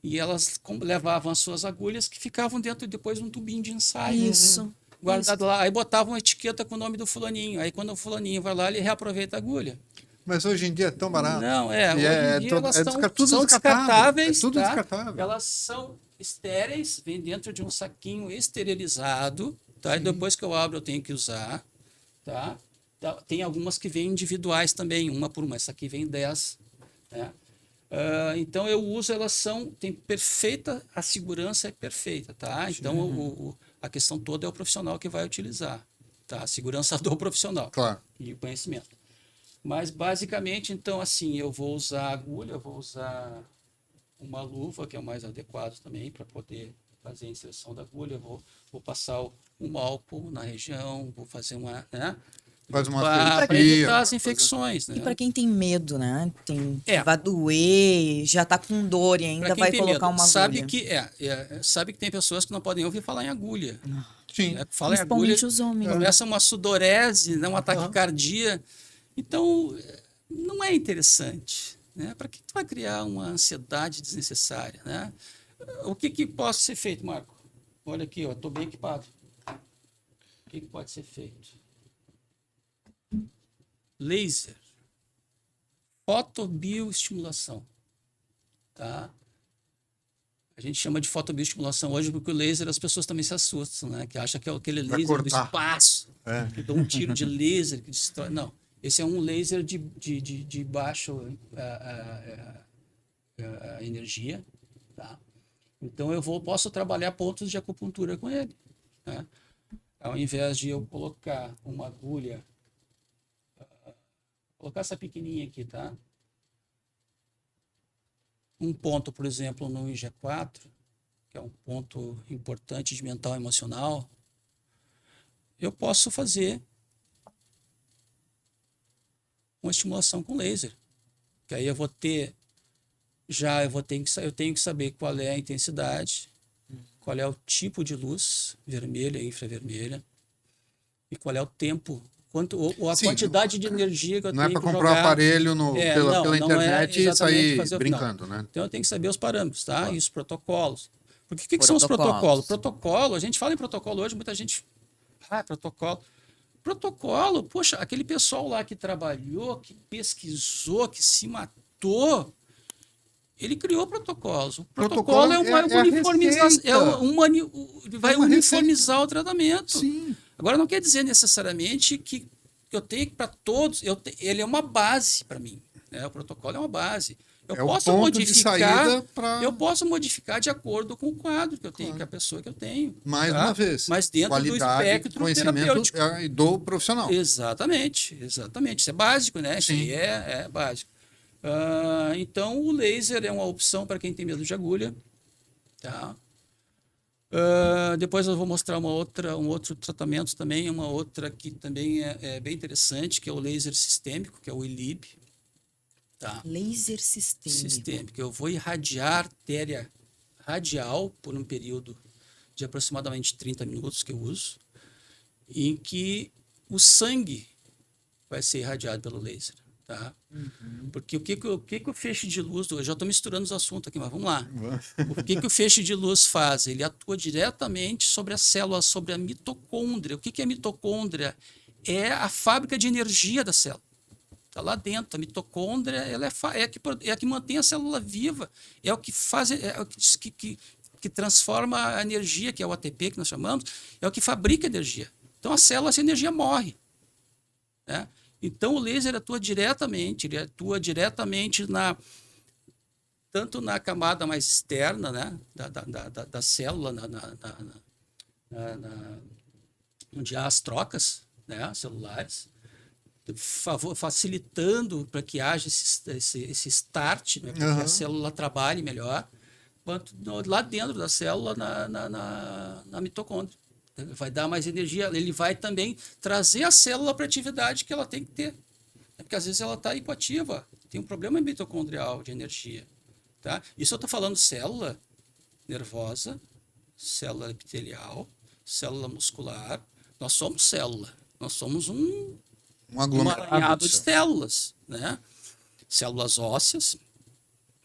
e elas levavam as suas agulhas que ficavam dentro depois de um tubinho de ensaio. Isso. Guardado lá. Aí botavam uma etiqueta com o nome do fulaninho. Aí quando o fulaninho vai lá, ele reaproveita a agulha. Mas hoje em dia é tão barato. Não, E hoje em dia elas tudo são descartáveis. É tudo tá? descartável. Elas são estéreis, vêm dentro de um saquinho esterilizado, tá? E depois que eu abro eu tenho que usar, tá? Tem algumas que vêm individuais também, uma por uma. Essa aqui vem 10, né? Então eu uso, tem perfeita, a segurança é perfeita, tá? Então a questão toda é o profissional que vai utilizar, tá? A segurança do profissional. Claro. E o conhecimento. Mas basicamente, então, assim, eu vou usar agulha, eu vou usar uma luva, que é o mais adequado também para poder fazer a inserção da agulha. Eu vou passar um álcool na região, vou fazer uma, né? Faz uma Para asepsia, evitar as fazer- infecções, né? E para quem tem medo, né? É. Vai doer, já tá com dor e ainda Pra quem vai tem colocar medo, uma sabe agulha. sabe que tem pessoas que não podem ouvir falar em agulha. Sim. Né? Fala em agulha, Principalmente os homens. começa uma sudorese, né? Um taquicardia. Então, não é interessante. Né? Para que tu vai criar uma ansiedade desnecessária? Né? O que pode ser feito, Marco? Olha aqui, estou bem equipado. O que pode ser feito? Laser. Fotobioestimulação. Tá? A gente chama de fotobioestimulação hoje porque o laser as pessoas também se assustam, né? Que acham que é aquele Vai laser do cortar. espaço, É. que dá um tiro de laser que destrói. Não, esse é um laser de baixo energia, tá? Então posso trabalhar pontos de acupuntura com ele, né? Ao invés de eu colocar uma agulha, colocar essa pequenininha aqui, tá? Um ponto, por exemplo, no IG4, que é um ponto importante de mental e emocional, eu posso fazer uma estimulação com laser. Que aí eu tenho que saber qual é a intensidade, qual é o tipo de luz, vermelha e infravermelha, e qual é o tempo, ou a Sim, quantidade de energia que eu Não é tenho para que comprar o jogar. aparelho pela Não é internet e exatamente sair fazer brincando, né? Então eu tenho que saber os parâmetros, tá? Claro. E os protocolos. Porque o que são os protocolos? Protocolo, a gente fala em protocolo hoje, muita gente. Protocolo. Protocolo, poxa, aquele pessoal lá que trabalhou, que pesquisou, que se matou, ele criou protocolos. O protocolo é uma uniformização. Vai uniformizar o tratamento. Sim. Agora, não quer dizer necessariamente que eu tenho que para todos. Ele é uma base para mim. Né? O protocolo é uma base. Eu posso modificar. Eu posso modificar de acordo com o quadro que eu tenho, com a pessoa que eu tenho. Mais uma vez. Mas dentro do espectro conhecimento terapêutico. Do profissional. Exatamente. Isso é básico, né? Sim. Isso aí é básico. Então, o laser é uma opção para quem tem medo de agulha. Tá? Depois eu vou mostrar um outro tratamento também, uma outra que também é bem interessante, que é o laser sistêmico, que é o ILIB. Tá? Laser sistêmico. Eu vou irradiar artéria radial por um período de aproximadamente 30 minutos que eu uso, em que o sangue vai ser irradiado pelo laser. Tá? Porque o que o feixe de luz, eu já estou misturando os assuntos aqui, mas vamos lá. O que o feixe de luz faz? Ele atua diretamente sobre a célula, sobre a mitocôndria. O que é a mitocôndria? É a fábrica de energia da célula. Está lá dentro. A mitocôndria ela é a que mantém a célula viva. É o que faz, é o que transforma a energia, que é o ATP que nós chamamos, é o que fabrica energia. Então a célula sem energia morre. Né? Então o laser atua diretamente, tanto na camada mais externa, né, da célula, onde há as trocas, né, celulares, facilitando para que haja esse start, né, para que a célula trabalhe melhor, quanto lá dentro da célula, na mitocôndria. Vai dar mais energia, ele vai também trazer a célula para a atividade que ela tem que ter. Porque às vezes ela está hipoativa, tem um problema mitocondrial de energia. Tá? Isso eu estou falando célula nervosa, célula epitelial, célula muscular. Nós somos célula, nós somos um aglomerado de células, né? Células ósseas.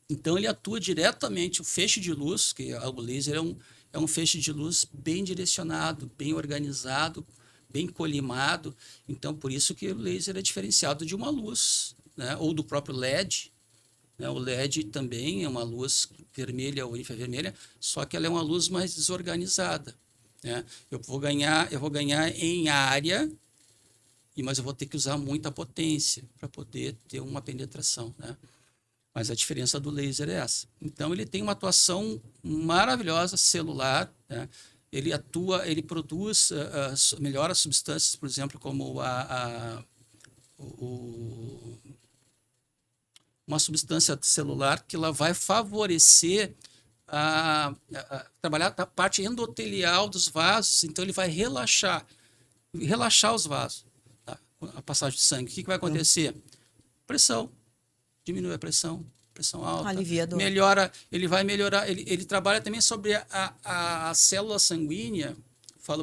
Então ele atua diretamente, o feixe de luz, que o laser é um feixe de luz bem direcionado, bem organizado, bem colimado. Então, por isso que o laser é diferenciado de uma luz, né? Ou do próprio LED. Né? O LED também é uma luz vermelha ou infravermelha, só que ela é uma luz mais desorganizada. Né? Eu vou ganhar em área, mas eu vou ter que usar muita potência para poder ter uma penetração. Né? Mas a diferença do laser é essa. Então, ele tem uma atuação maravilhosa celular, né? Ele produz, melhora as substâncias, por exemplo, como uma substância celular que ela vai favorecer trabalhar a parte endotelial dos vasos, então ele vai relaxar os vasos, tá? A passagem de sangue. O que vai acontecer? Pressão. Diminui a pressão alta. Alivia a dor. Ele vai melhorar, ele trabalha também sobre a célula sanguínea,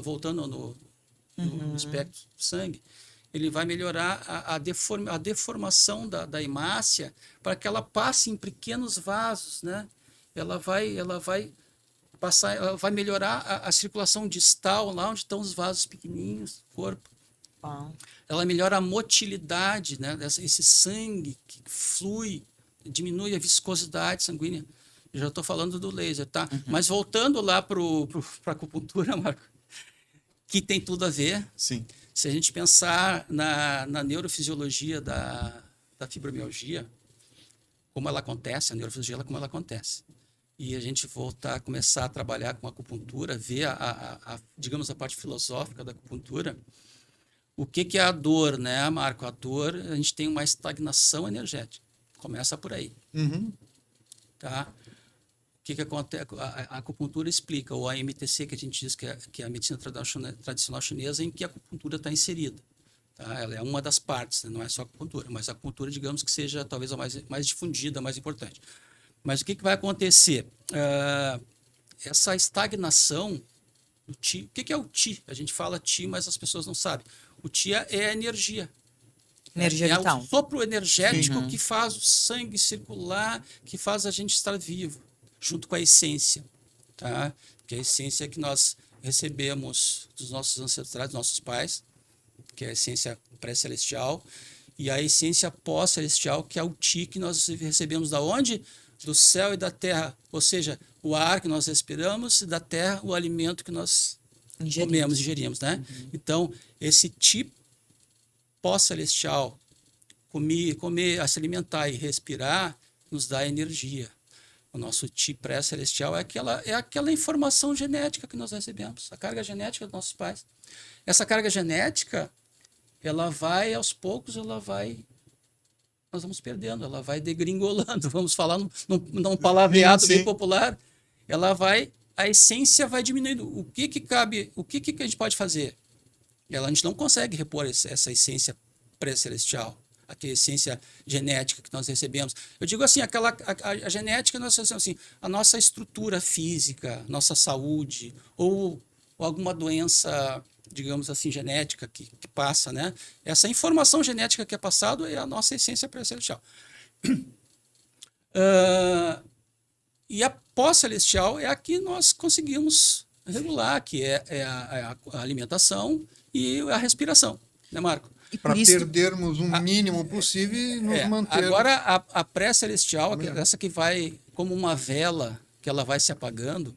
voltando no espectro do sangue, ele vai melhorar a deformação da hemácia para que ela passe em pequenos vasos, né? Ela vai melhorar a circulação distal, lá onde estão os vasos pequenininhos do corpo. Ela melhora a motilidade, né? Esse sangue que flui, diminui a viscosidade sanguínea. Eu já estou falando do laser, tá? Mas voltando lá para a acupuntura, Marco, que tem tudo a ver. Sim. Se a gente pensar na neurofisiologia da fibromialgia, como ela acontece, a neurofisiologia como ela acontece, e a gente começar a trabalhar com a acupuntura, ver digamos, a parte filosófica da acupuntura, o que é a dor, né, Marco? A dor, a gente tem uma estagnação energética. Começa por aí. Tá? O que acontece? A acupuntura explica, ou a MTC, que a gente diz que é a medicina tradicional chinesa, em que a acupuntura está inserida. Tá? Ela é uma das partes, né? Não é só a acupuntura, mas a acupuntura, digamos que seja talvez a mais difundida, a mais importante. Mas o que vai acontecer? Essa estagnação do Qi. O que é o Qi? A gente fala Qi, mas as pessoas não sabem. O Qi é a energia. Energia vital. É o sopro energético que faz o sangue circular, que faz a gente estar vivo, junto com a essência. Tá? Que é a essência que nós recebemos dos nossos ancestrais, dos nossos pais, que é a essência pré-celestial, e a essência pós-celestial, que é o Qi que nós recebemos da onde? Do céu e da terra, ou seja, o ar que nós respiramos e da terra o alimento que nós comemos, ingerimos, né? Então, esse Qi pós-celestial, comer, se alimentar e respirar, nos dá energia. O nosso Qi pré-celestial é aquela informação genética que nós recebemos, a carga genética dos nossos pais. Essa carga genética, ela vai, aos poucos, nós vamos perdendo, ela vai degringolando, vamos falar num palavreado bem popular, a essência vai diminuindo. O que cabe, o que a gente pode fazer? A gente não consegue repor essa essência pré-celestial, aquela essência genética que nós recebemos. Eu digo assim, a genética, nós recebemos assim, a nossa estrutura física, nossa saúde, ou alguma doença digamos assim, genética que passa, né? Essa informação genética que é passada é a nossa essência pré-celestial. E a pós-celestial é a que nós conseguimos regular, que é a alimentação e a respiração, né, Marco? E Para por isso, perdermos o mínimo possível e nos manter. Agora, a pré-celestial, essa que vai como uma vela, que ela vai se apagando,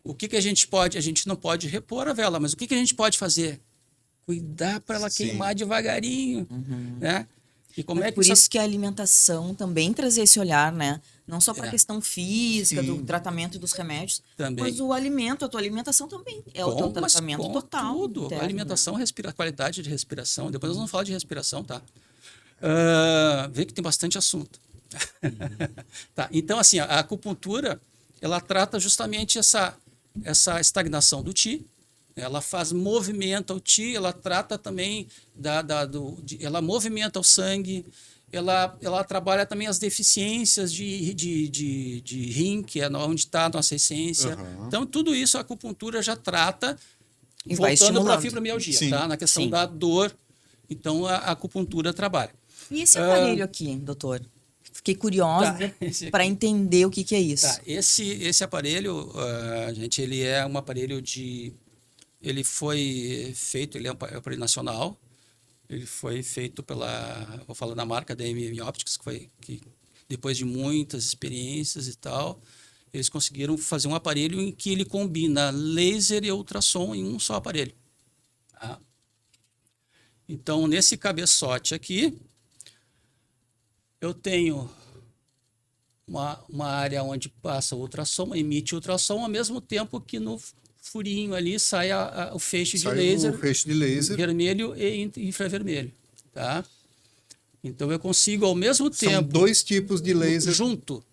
o que a gente pode? A gente não pode repor a vela, mas o que a gente pode fazer? Cuidar para ela Sim. queimar devagarinho, né? E como é que por isso que a alimentação também trazer esse olhar, né? Não só para a É. questão física, Sim. do tratamento e dos remédios, Também. mas o alimento, a tua alimentação também. É o teu Mas tratamento com total. tudo. interno, Alimentação, né? qualidade de respiração. Depois nós vamos falar de respiração, tá? Vê que tem bastante assunto. Tá, então, assim, a acupuntura, ela trata justamente essa estagnação do Qi. Ela faz movimenta o Qi, ela trata também ela movimenta o sangue, ela trabalha também as deficiências de Yin, que é onde está a nossa essência. Uhum. Então, tudo isso a acupuntura já trata, E vai voltando para a estimulando. fibromialgia, Sim. tá? Na questão Sim. da dor. Então, a acupuntura trabalha. E esse aparelho aqui, doutor? Fiquei curiosa Tá, esse aqui. para entender o que é isso. Tá, esse aparelho, gente, ele é um aparelho ele foi feito, ele é um aparelho nacional, ele foi feito vou falar da marca da MM Optics, que depois de muitas experiências e tal, eles conseguiram fazer um aparelho em que ele combina laser e ultrassom em um só aparelho. Tá? Então, nesse cabeçote aqui, eu tenho uma área onde passa o ultrassom, emite ultrassom, ao mesmo tempo que no furinho ali sai o feixe Sai de laser, o feixe de laser. vermelho e infravermelho, tá? Então eu consigo ao mesmo São tempo 2 tipos de laser. junto,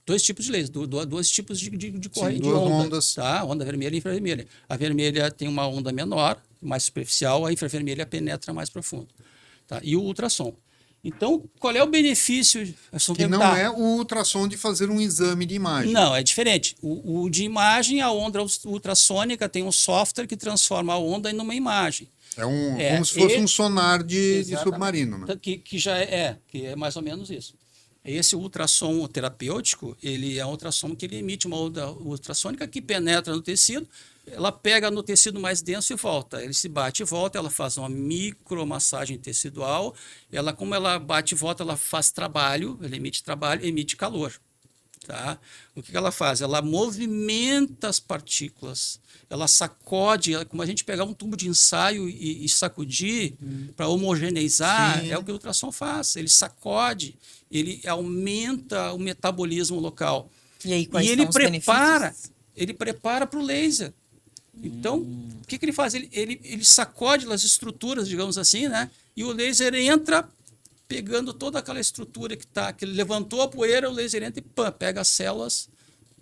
2 tipos de laser, dois tipos de corrente, de duas onda, ondas. tá? Onda vermelha e infravermelha. A vermelha tem uma onda menor, mais superficial, a infravermelha penetra mais profundo, tá? E o ultrassom. Então, qual é o benefício? Que não é o ultrassom de fazer um exame de imagem. Não, é diferente. O de imagem, a onda ultrassônica tem um software que transforma a onda em uma imagem. É como se fosse um sonar de Exatamente. submarino, né? Que é mais ou menos isso. Esse ultrassom terapêutico, ele é um ultrassom que ele emite uma onda ultrassônica que penetra no tecido, ela pega no tecido mais denso e volta. Ele se bate e volta, ela faz uma micromassagem tecidual. Como ela bate e volta, ela faz trabalho, ela emite trabalho, emite calor. Tá? O que ela faz? Ela movimenta as partículas, ela sacode, como a gente pegar um tubo de ensaio e sacudir para homogeneizar, Sim. é o que o ultrassom faz. Ele sacode, ele aumenta o metabolismo local. E aí, quais E são os benefícios? ele prepara para o laser. Então, o que ele faz? Ele sacode as estruturas, digamos assim, né? E o laser entra pegando toda aquela estrutura que ele levantou a poeira, o laser entra e pega as células,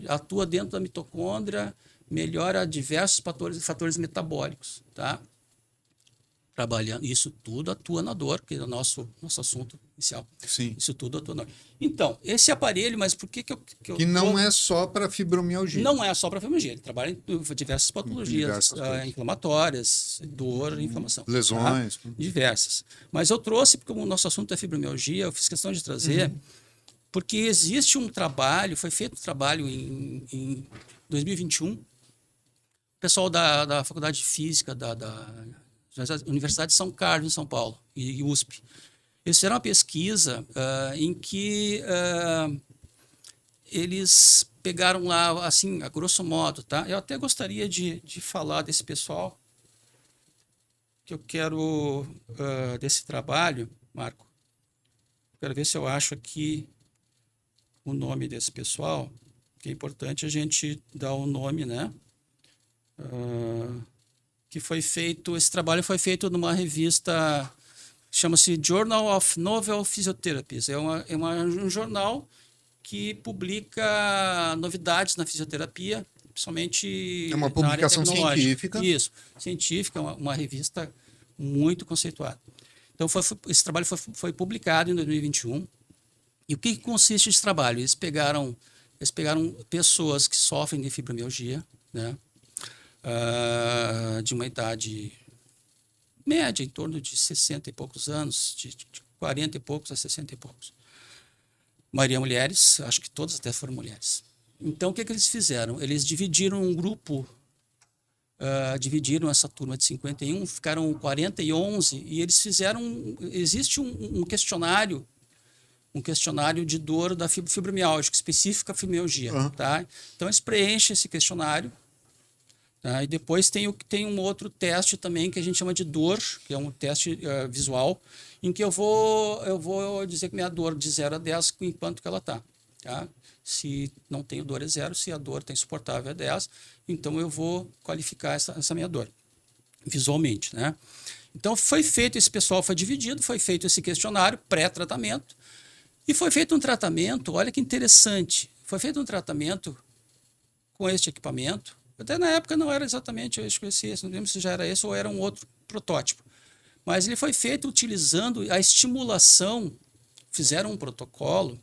atua dentro da mitocôndria, melhora diversos fatores metabólicos, tá? Trabalhando, isso tudo atua na dor, que é o nosso assunto inicial. Sim. Isso tudo atua na dor. Então, esse aparelho, mas por que eu Que não é só para fibromialgia. Não é só para fibromialgia, ele trabalha em diversas patologias, Diversas coisas. inflamatórias, dor, inflamação. Lesões. Tá? Diversas. Mas eu trouxe, porque o nosso assunto é fibromialgia, eu fiz questão de trazer, porque existe um trabalho, foi feito um trabalho em 2021, o pessoal da Faculdade de Física da Universidade de São Carlos, em São Paulo, e USP. Eles fizeram uma pesquisa em que eles pegaram lá, assim, a grosso modo, tá? Eu até gostaria de falar desse pessoal, que eu quero, desse trabalho, Marco. Quero ver se eu acho aqui o nome desse pessoal, que é importante a gente dar o nome, né? Que foi feito, esse trabalho foi feito numa revista, chama-se Journal of Novel Physiotherapies. É um jornal que publica novidades na fisioterapia, principalmente É uma na área publicação tecnológica. científica. Isso, científica, uma revista muito conceituada. Então, esse trabalho foi publicado em 2021. E o que consiste esse trabalho? Eles pegaram pessoas que sofrem de fibromialgia, né? de uma idade média, em torno de 60 e poucos anos, de 40 e poucos a 60 e poucos. Maioria mulheres, acho que todas até foram mulheres. Então, o que eles fizeram? Eles dividiram um grupo, dividiram essa turma de 51, ficaram 40 e 11, e eles fizeram, existe um questionário de dor da fibromialgia, específica à fibromialgia, tá? Então, eles preenchem esse questionário, tá? E depois tem um outro teste também que a gente chama de dor, que é um teste visual, em que eu vou dizer que minha dor de 0 a 10, em quanto que ela tá? Se não tenho dor é 0, se a dor está insuportável é 10, então eu vou qualificar essa minha dor visualmente, né? Então esse pessoal foi dividido, foi feito esse questionário pré-tratamento e foi feito um tratamento, olha que interessante, foi feito um tratamento com este equipamento, até na época não era exatamente, eu esqueci esse, não lembro se já era esse ou era um outro protótipo, mas ele foi feito utilizando a estimulação, fizeram um protocolo,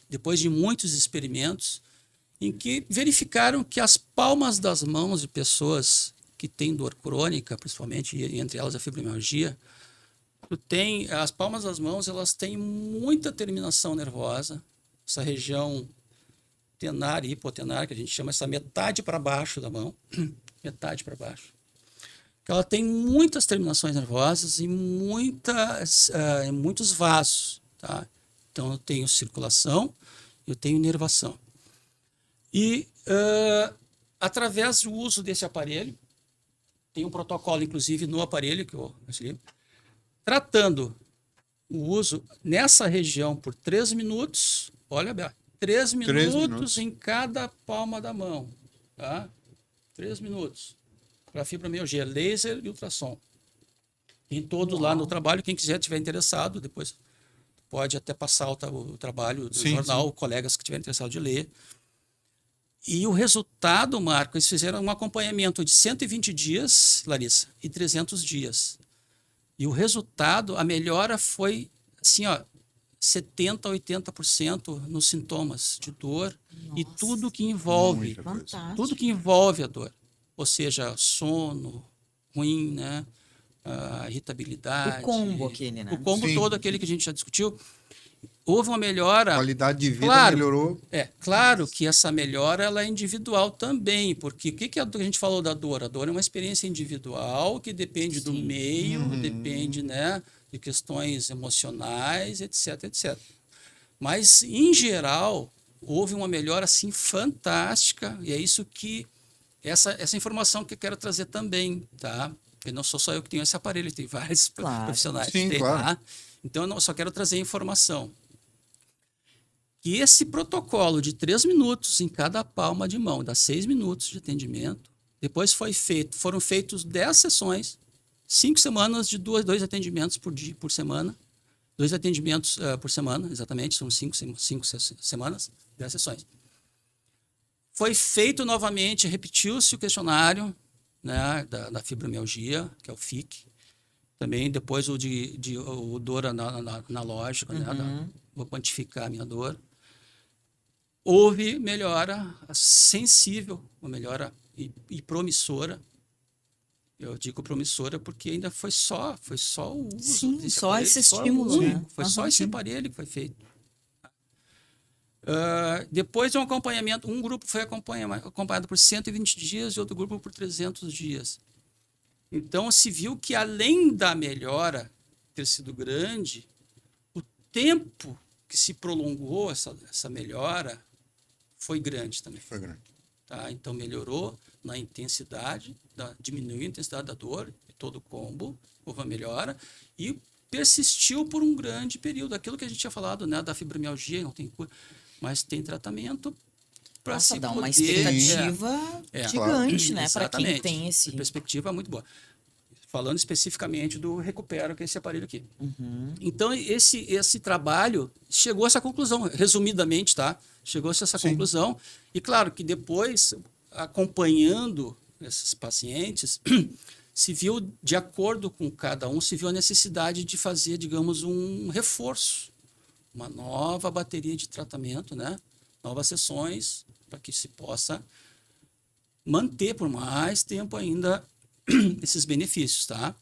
depois de muitos experimentos, em que verificaram que as palmas das mãos de pessoas que têm dor crônica, principalmente, e entre elas a fibromialgia, as palmas das mãos elas têm muita terminação nervosa, essa região tenar e hipotenar, que a gente chama essa metade para baixo da mão, metade para baixo. Ela tem muitas terminações nervosas e muitos vasos, tá? Então, eu tenho circulação, eu tenho inervação. E, através do uso desse aparelho, tem um protocolo, inclusive, no aparelho, que eu explico, tratando o uso nessa região por 3 minutos, olha bem, 3 minutos em cada palma da mão, tá? 3 minutos. Para fibromialgia, laser e ultrassom. Em todos lá no trabalho, quem quiser, estiver interessado, depois pode até passar o trabalho do jornal, colegas que estiverem interessados de ler. E o resultado, Marco, eles fizeram um acompanhamento de 120 dias, Larissa, e 300 dias. E o resultado, a melhora foi, assim, 70% a 80% nos sintomas de dor. Nossa, e tudo que envolve a dor. Ou seja, sono ruim, né? Irritabilidade. O combo aquele, né? O combo todo aquele que a gente já discutiu. Houve uma melhora. A qualidade de vida melhorou. Claro que essa melhora ela é individual também, porque o que a gente falou da dor? A dor é uma experiência individual que depende do meio, depende, né, de questões emocionais, etc, etc. Mas, em geral, houve uma melhora assim fantástica, e é isso que essa informação que eu quero trazer também, tá? Porque não sou só eu que tenho esse aparelho, tem vários profissionais. Claro. Tá? Então, eu só quero trazer informação. Que esse protocolo de 3 minutos em cada palma de mão, dá 6 minutos de atendimento, depois foram feitos 10 sessões, 5 semanas de 2 atendimentos por semana, 2 atendimentos por semana, exatamente, são 5 semanas, 10 sessões. Foi feito novamente, repetiu-se o questionário, né, da fibromialgia, que é o FIC. Também depois o dor analógico, né, vou quantificar a minha dor. Houve melhora sensível, uma melhora e promissora. Eu digo promissora porque ainda foi só o uso. Sim, desse só aparelho, esse estímulo, né? Foi só esse aparelho que foi feito. Depois de um acompanhamento, um grupo foi acompanhado por 120 dias e outro grupo por 300 dias. Então, se viu que além da melhora ter sido grande, o tempo que se prolongou essa melhora foi grande também. Foi grande. Tá? Então, melhorou na intensidade, diminuiu a intensidade da dor, todo o combo, houve uma melhora, e persistiu por um grande período. Aquilo que a gente tinha falado, né, da fibromialgia, não tem cura, mas tem tratamento para se dá poder... uma expectativa gigante, né, para quem tem esse... A perspectiva é muito boa. Falando especificamente do Recupero, que é esse aparelho aqui. Então, esse trabalho chegou a essa conclusão, resumidamente, tá? Chegou-se a essa conclusão. E, claro, que depois, acompanhando esses pacientes, se viu, de acordo com cada um, se viu a necessidade de fazer, digamos, um reforço, uma nova bateria de tratamento, né? Novas sessões, para que se possa manter por mais tempo ainda esses benefícios, tá?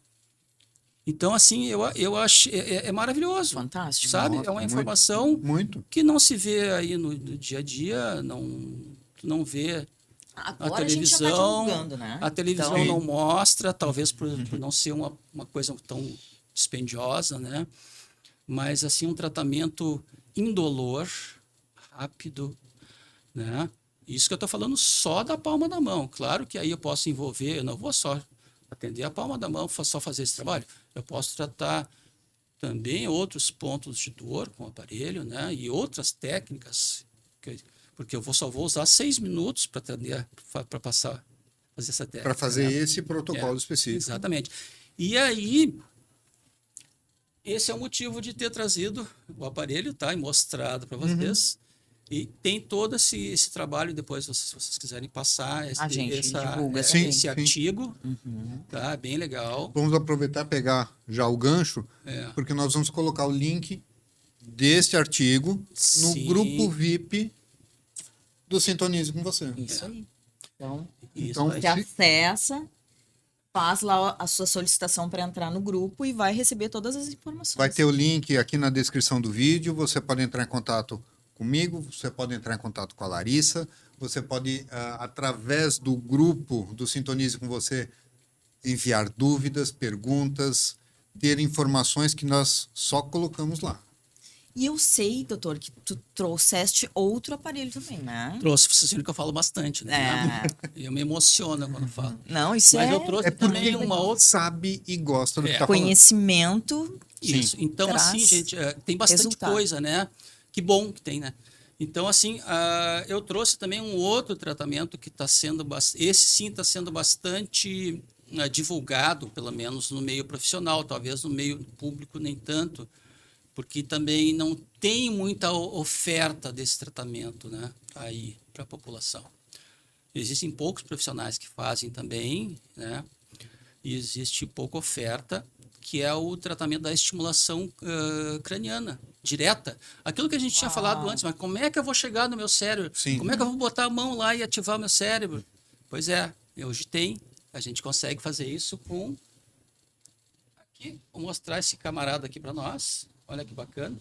Então, assim, eu acho é maravilhoso, Fantástico. sabe? Nossa, É uma muito, informação muito. que não se vê aí no dia a dia, tu não vê a Agora a gente já tá televisão, divulgando, né? a televisão Então, não mostra, talvez por não ser uma coisa tão dispendiosa, né? Mas, assim, um tratamento indolor, rápido, né? Isso que eu estou falando só da palma da mão. Claro que aí eu posso envolver, eu não vou só atender a palma da mão, só fazer esse trabalho. Eu posso tratar também outros pontos de dor com o aparelho, né? E outras técnicas, porque eu só vou usar 6 minutos para atender, para fazer essa técnica. Para fazer né? esse protocolo específico. Exatamente. E aí, esse é o motivo de ter trazido o aparelho, tá? E mostrado para vocês. E tem todo esse trabalho, depois, se vocês quiserem passar A gente divulga Sim, esse sim. artigo, tá? Bem legal. Vamos aproveitar e pegar já o gancho, É. porque nós vamos colocar o link deste artigo no Sim. grupo VIP do Sintonize com você. isso aí. Então, Isso Então, aí. você acessa, faz lá a sua solicitação para entrar no grupo e vai receber todas as informações. Vai ter o link aqui na descrição do vídeo. Você pode entrar em contato comigo, você pode entrar em contato com a Larissa, você pode, através do grupo do Sintonize com você, enviar dúvidas, perguntas, ter informações que nós só colocamos lá. E eu sei, doutor, que tu trouxeste outro aparelho também, né? Trouxe, vocês viram que eu falo bastante, né? Eu me emociono quando falo. Não, isso Mas é eu trouxe É porque também uma outra. sabe e gosta do que está falando. conhecimento. Isso. Então, Traz assim, gente, tem bastante resultado. coisa, né? Que bom que tem, né? Então, assim, eu trouxe também um outro tratamento que está sendo... Esse sim está sendo bastante divulgado, pelo menos no meio profissional, talvez no meio público nem tanto, porque também não tem muita oferta desse tratamento, né? Aí, para a população. Existem poucos profissionais que fazem também, né? E existe pouca oferta, que é o tratamento da estimulação craniana, direta. Aquilo que a gente tinha falado antes, mas como é que eu vou chegar no meu cérebro? Sim. Como é que eu vou botar a mão lá e ativar o meu cérebro? Pois é, hoje tem, a gente consegue fazer isso com... Aqui, vou mostrar esse camarada aqui para nós, olha que bacana.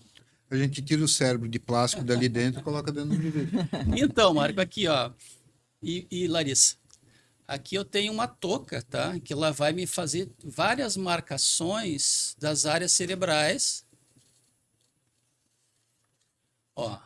A gente tira o cérebro de plástico dali dentro e coloca dentro do direito. Então, Marco, aqui, ó, e Larissa, aqui eu tenho uma touca, tá? Que ela vai me fazer várias marcações das áreas cerebrais. Ó,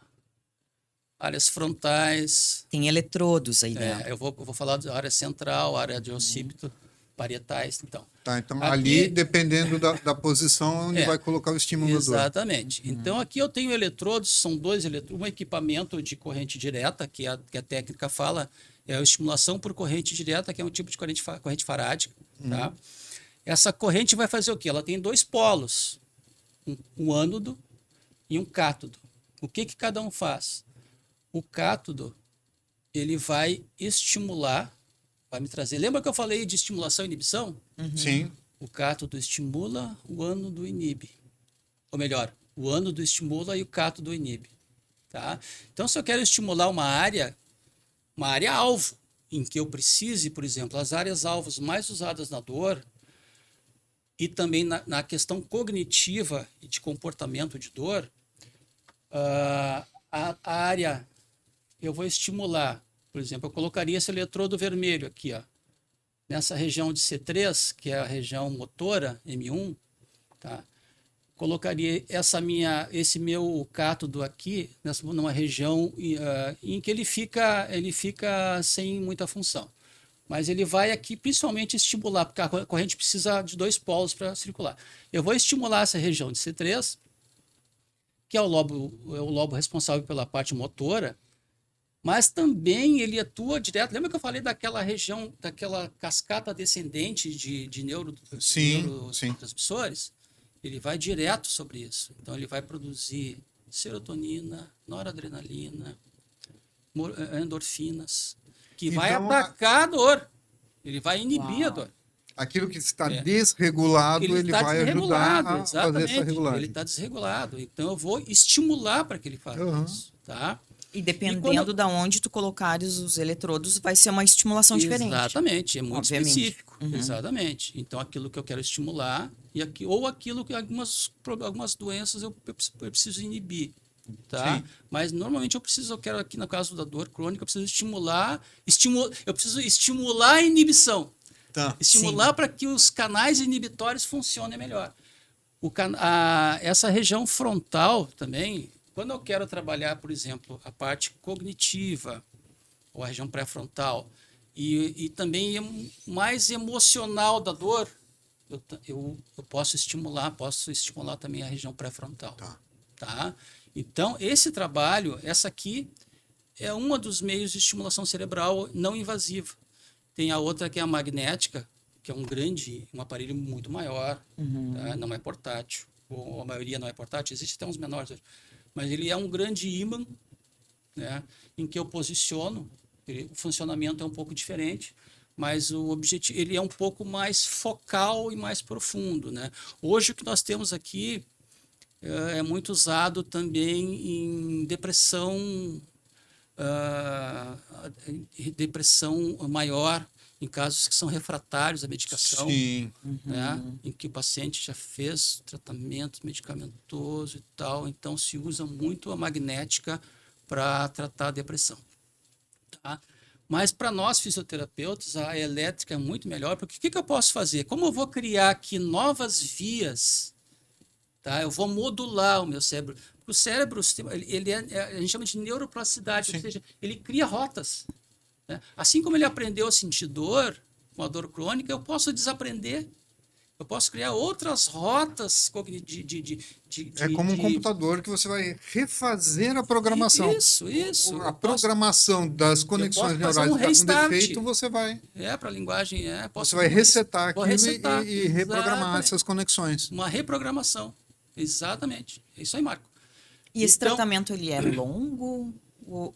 áreas frontais. Tem eletrodos aí dentro. Eu vou falar da área central, área de occipito, parietais, então. Tá, então, Aqui- ali, dependendo da posição, onde É, vai colocar o estimulador. Exatamente. Então, aqui eu tenho eletrodos, são 2 eletrodos, um equipamento de corrente direta, que a técnica fala, é a estimulação por corrente direta, que é um tipo de corrente farádica. Tá? Essa corrente vai fazer o quê? Ela tem 2 polos, um ânodo e um cátodo. O que cada um faz? O cátodo, ele vai estimular, vai me trazer... Lembra que eu falei de estimulação e inibição? Sim, O cátodo estimula, o ânodo inibe. Ou melhor, o ânodo estimula e o cátodo inibe. Tá? Então, se eu quero estimular uma área alvo, em que eu precise, por exemplo, as áreas alvos mais usadas na dor e também na questão cognitiva e de comportamento de dor, a área, eu vou estimular, por exemplo, eu colocaria esse eletrodo vermelho aqui, ó, nessa região de C3, que é a região motora, M1, tá? Colocaria esse meu cátodo aqui numa região em que ele fica sem muita função. Mas ele vai aqui principalmente estimular, porque a corrente precisa de 2 polos para circular. Eu vou estimular essa região de C3, que é o lobo responsável pela parte motora, mas também ele atua direto. Lembra que eu falei daquela região, daquela cascata descendente de neurotransmissores? Ele vai direto sobre isso. Então, ele vai produzir serotonina, noradrenalina, endorfinas, que vai Então, atacar a dor. Ele vai inibir a dor. aquilo que está desregulado, ele tá vai ajudar a fazer exatamente. essa regulagem. Ele está desregulado. Então, eu vou estimular para que ele faça isso. Tá? E dependendo da onde tu colocares os eletrodos, vai ser uma estimulação diferente. Exatamente, é muito Obviamente. específico. Exatamente. Então, aquilo que eu quero estimular ou aquilo que algumas doenças eu preciso inibir. Tá? Sim. Mas normalmente eu quero aqui no caso da dor crônica, eu preciso eu preciso estimular a inibição. Tá. Estimular para que os canais inibitórios funcionem melhor. Essa região frontal também, quando eu quero trabalhar, por exemplo, a parte cognitiva, ou a região pré-frontal, e também mais emocional da dor, eu posso estimular também a região pré-frontal. Tá? Então, esse trabalho, essa aqui, é um dos meios de estimulação cerebral não invasiva. Tem a outra que é a magnética, que é um aparelho muito maior, tá? Não é portátil, ou a maioria não é portátil, existe até uns menores hoje. Mas ele é um grande ímã, né, em que eu posiciono, o funcionamento é um pouco diferente, mas o objetivo, ele é um pouco mais focal e mais profundo, né? Hoje o que nós temos aqui é muito usado também em depressão maior, em casos que são refratários à medicação, Sim. né? Em que o paciente já fez tratamento medicamentoso e tal, então se usa muito a magnética para tratar a depressão. Tá? Mas para nós fisioterapeutas, a elétrica é muito melhor, porque o que eu posso fazer? Como eu vou criar aqui novas vias, tá? Eu vou modular o meu cérebro. O cérebro, a gente chama de neuroplasticidade, ou seja, ele cria rotas. Né? Assim como ele aprendeu a sentir dor, com a dor crônica, eu posso desaprender. Eu posso criar outras rotas É como um computador que você vai refazer a programação. Isso. A programação das conexões neurais que está com defeito, você vai. Para a linguagem, Você vai resetar aquilo resetar, e reprogramar exatamente. essas conexões. Uma reprogramação. Exatamente. É isso aí, Marco. E esse tratamento, ele é longo?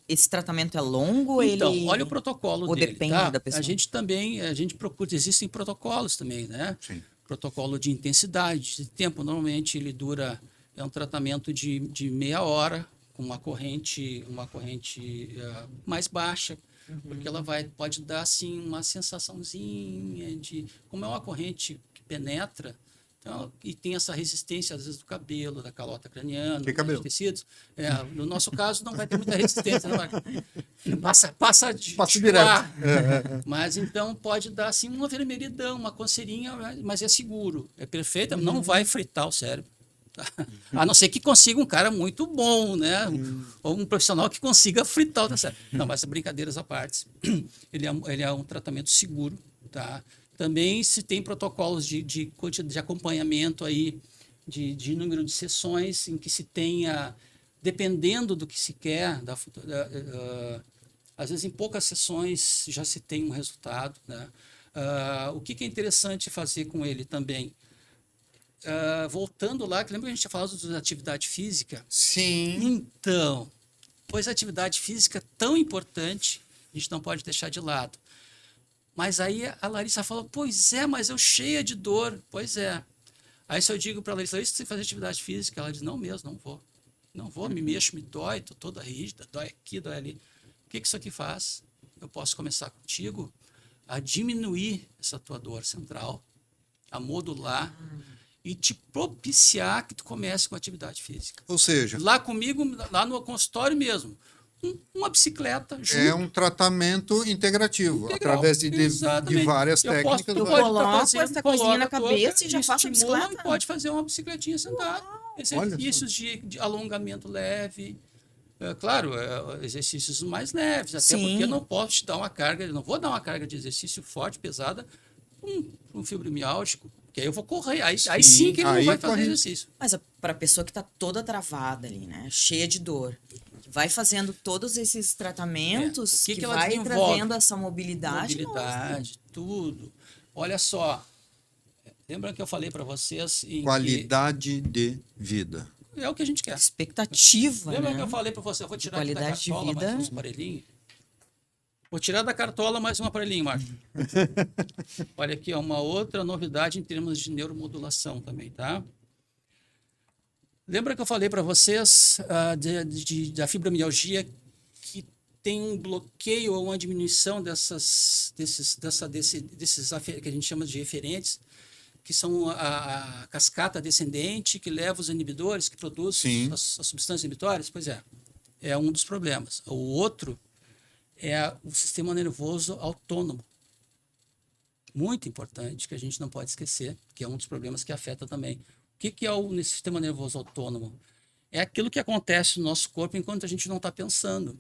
Esse tratamento é longo? Então, ele... olha o protocolo ou dele. depende Tá? da pessoa? A gente procura, existem protocolos também, né? Sim. Protocolo de intensidade, de tempo. Normalmente ele dura, é um tratamento de meia hora, com uma corrente mais baixa, porque ela pode dar assim uma sensaçãozinha de, como é uma corrente que penetra, então, e tem essa resistência às vezes do cabelo, da calota craniana, dos tecidos. No nosso caso não vai ter muita resistência, não vai. Passa direto. Mas então pode dar assim uma vermelhidão, uma coceirinha, mas é seguro, é perfeito, não vai fritar o cérebro. Tá? A não ser que consiga um cara muito bom, né? Ou um profissional que consiga fritar o cérebro. Não, mas brincadeiras à parte. Ele é um tratamento seguro, tá? Também se tem protocolos de acompanhamento aí, de número de sessões em que se tenha, dependendo do que se quer, às vezes em poucas sessões já se tem um resultado. Né? O que é interessante fazer com ele também? Voltando lá, que lembra que a gente tinha falado da atividade física? Sim. Então, pois a atividade física é tão importante, a gente não pode deixar de lado. Mas aí a Larissa fala, pois é, mas eu cheia de dor. Pois é. Aí se eu digo para a Larissa, você fazer atividade física? Ela diz, não mesmo, não vou. Não vou, me mexo, me dói, estou toda rígida, dói aqui, dói ali. O que isso aqui faz? Eu posso começar contigo a diminuir essa tua dor central, a modular e te propiciar que tu comece com atividade física. Ou seja, lá comigo, lá no consultório mesmo. Uma bicicleta junto. É um tratamento integrativo, através de várias técnicas. Eu coloco essa coisinha na cabeça e já faço a bicicleta. Pode fazer uma bicicletinha sentada. Exercícios de alongamento leve. Claro, exercícios mais leves, até porque eu não posso te dar uma carga, não vou dar uma carga de exercício forte, pesada, um fibromialgico. Que aí eu vou correr, aí sim que ele não vai fazer exercício. Mas para a pessoa que está toda travada ali, né, cheia de dor, vai fazendo todos esses tratamentos, que vai trazendo essa mobilidade. Mobilidade, tudo. Olha só, lembra que eu falei para vocês... Qualidade de vida. É o que a gente quer. Expectativa, Lembra que eu falei para você, eu vou tirar aqui da cartola mais um aparelhinho? Vou tirar da cartola mais um aparelhinho, Marcos. Olha aqui, uma outra novidade em termos de neuromodulação também, tá? Lembra que eu falei para vocês da fibromialgia que tem um bloqueio ou uma diminuição desses que a gente chama de eferentes, que são a cascata descendente, que leva os inibidores, que produz as substâncias inibitórias. Pois é um dos problemas. O outro é o sistema nervoso autônomo. Muito importante, que a gente não pode esquecer, que é um dos problemas que afeta também. O que é o sistema nervoso autônomo? É aquilo que acontece no nosso corpo enquanto a gente não está pensando.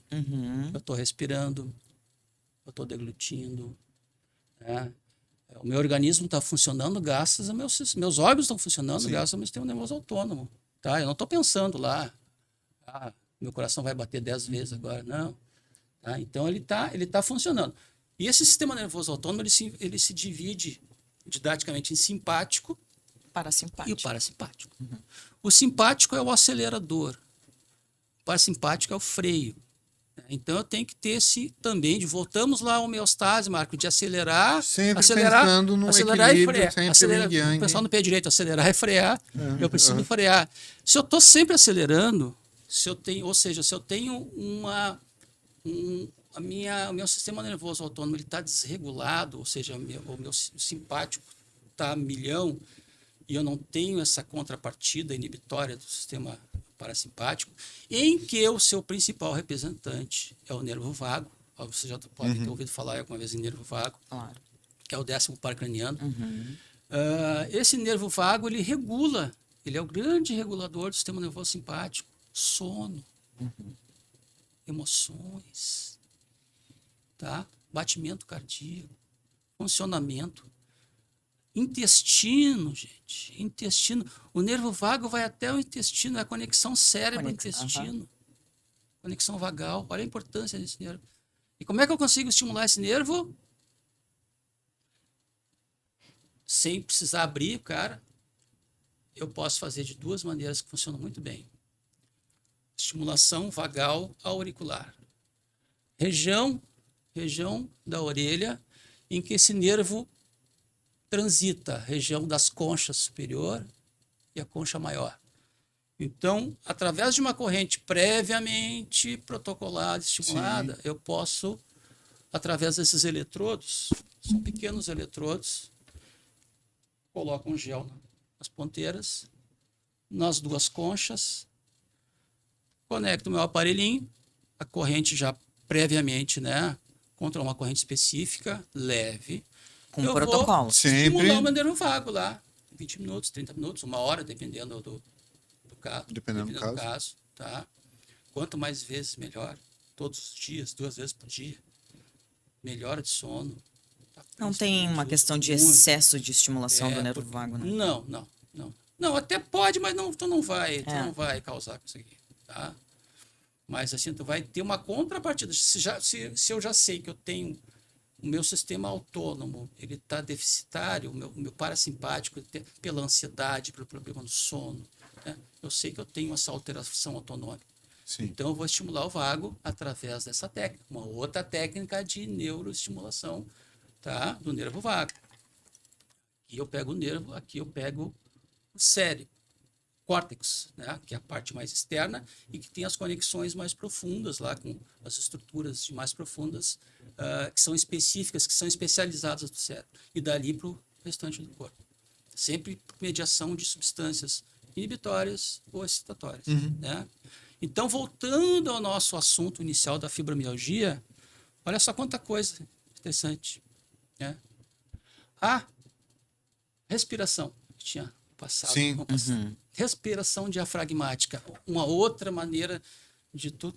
Eu estou respirando, eu estou deglutindo, né? O meu organismo está funcionando graças a meus órgãos estão funcionando graças ao meu sistema nervoso autônomo. Tá? Eu não estou pensando lá, meu coração vai bater 10 vezes agora, não. Tá? Então ele tá funcionando. E esse sistema nervoso autônomo ele se divide didaticamente em simpático Parasimpático. e o parasimpático. O simpático é o acelerador, o parasimpático é o freio. Então eu tenho que ter voltamos lá ao homeostase, Marco, de acelerar, Sempre acelerar, pensando no acelerar e equilíbrio, frear. sempre O pessoal no pé direito, acelerar e frear. Eu preciso frear. Se eu estou sempre acelerando, se eu tenho o meu sistema nervoso autônomo está desregulado, ou seja, o meu simpático está a milhão, e eu não tenho essa contrapartida inibitória do sistema parasimpático, em que o seu principal representante é o nervo vago. Você já pode ter ouvido falar alguma vez em nervo vago, Claro. que é o 10º par craniano. Esse nervo vago, ele é o grande regulador do sistema nervoso simpático. Sono, emoções, tá? Batimento cardíaco, funcionamento. Intestino, gente. Intestino. O nervo vago vai até o intestino, é a conexão cérebro-intestino. Conexão vagal. Olha a importância desse nervo. E como é que eu consigo estimular esse nervo? Sem precisar abrir, cara. Eu posso fazer de 2 maneiras que funcionam muito bem. Estimulação vagal auricular. Região da orelha em que esse nervo transita, região das conchas superior e a concha maior. Então, através de uma corrente previamente protocolada, estimulada, eu posso, através desses eletrodos, são pequenos eletrodos, coloco um gel nas ponteiras, nas 2 conchas, conecto o meu aparelhinho, a corrente já previamente, né, contra uma corrente específica, leve. Com protocolo. Estimular o meu nervo vago lá, 20 minutos, 30 minutos, 1 hora, dependendo do caso. Dependendo do caso. Tá? Quanto mais vezes, melhor. Todos os dias, 2 vezes por dia. Melhora de sono. Tá? Não tem uma questão de excesso de estimulação do nervo vago, né? Não. Não, até pode, mas tu não vai causar com isso aqui. Tá? Mas assim, tu vai ter uma contrapartida. Se eu já sei que eu tenho o meu sistema autônomo, ele está deficitário, o meu parasimpático, pela ansiedade, pelo problema no sono, né? Eu sei que eu tenho essa alteração autonômica. Sim. Então, eu vou estimular o vago através dessa técnica. Uma outra técnica de neuroestimulação, tá? Do nervo vago. Aqui eu pego o nervo, aqui eu pego o cérebro, córtex, né? Que é a parte mais externa e que tem as conexões mais profundas lá, com as estruturas mais profundas, que são específicas, que são especializadas do cérebro. E dali para o restante do corpo. Sempre por mediação de substâncias inibitórias ou excitatórias. Né? Então, voltando ao nosso assunto inicial da fibromialgia, olha só quanta coisa interessante. Né? A respiração, que tinha passado. Sim. Respiração diafragmática, uma outra maneira de tu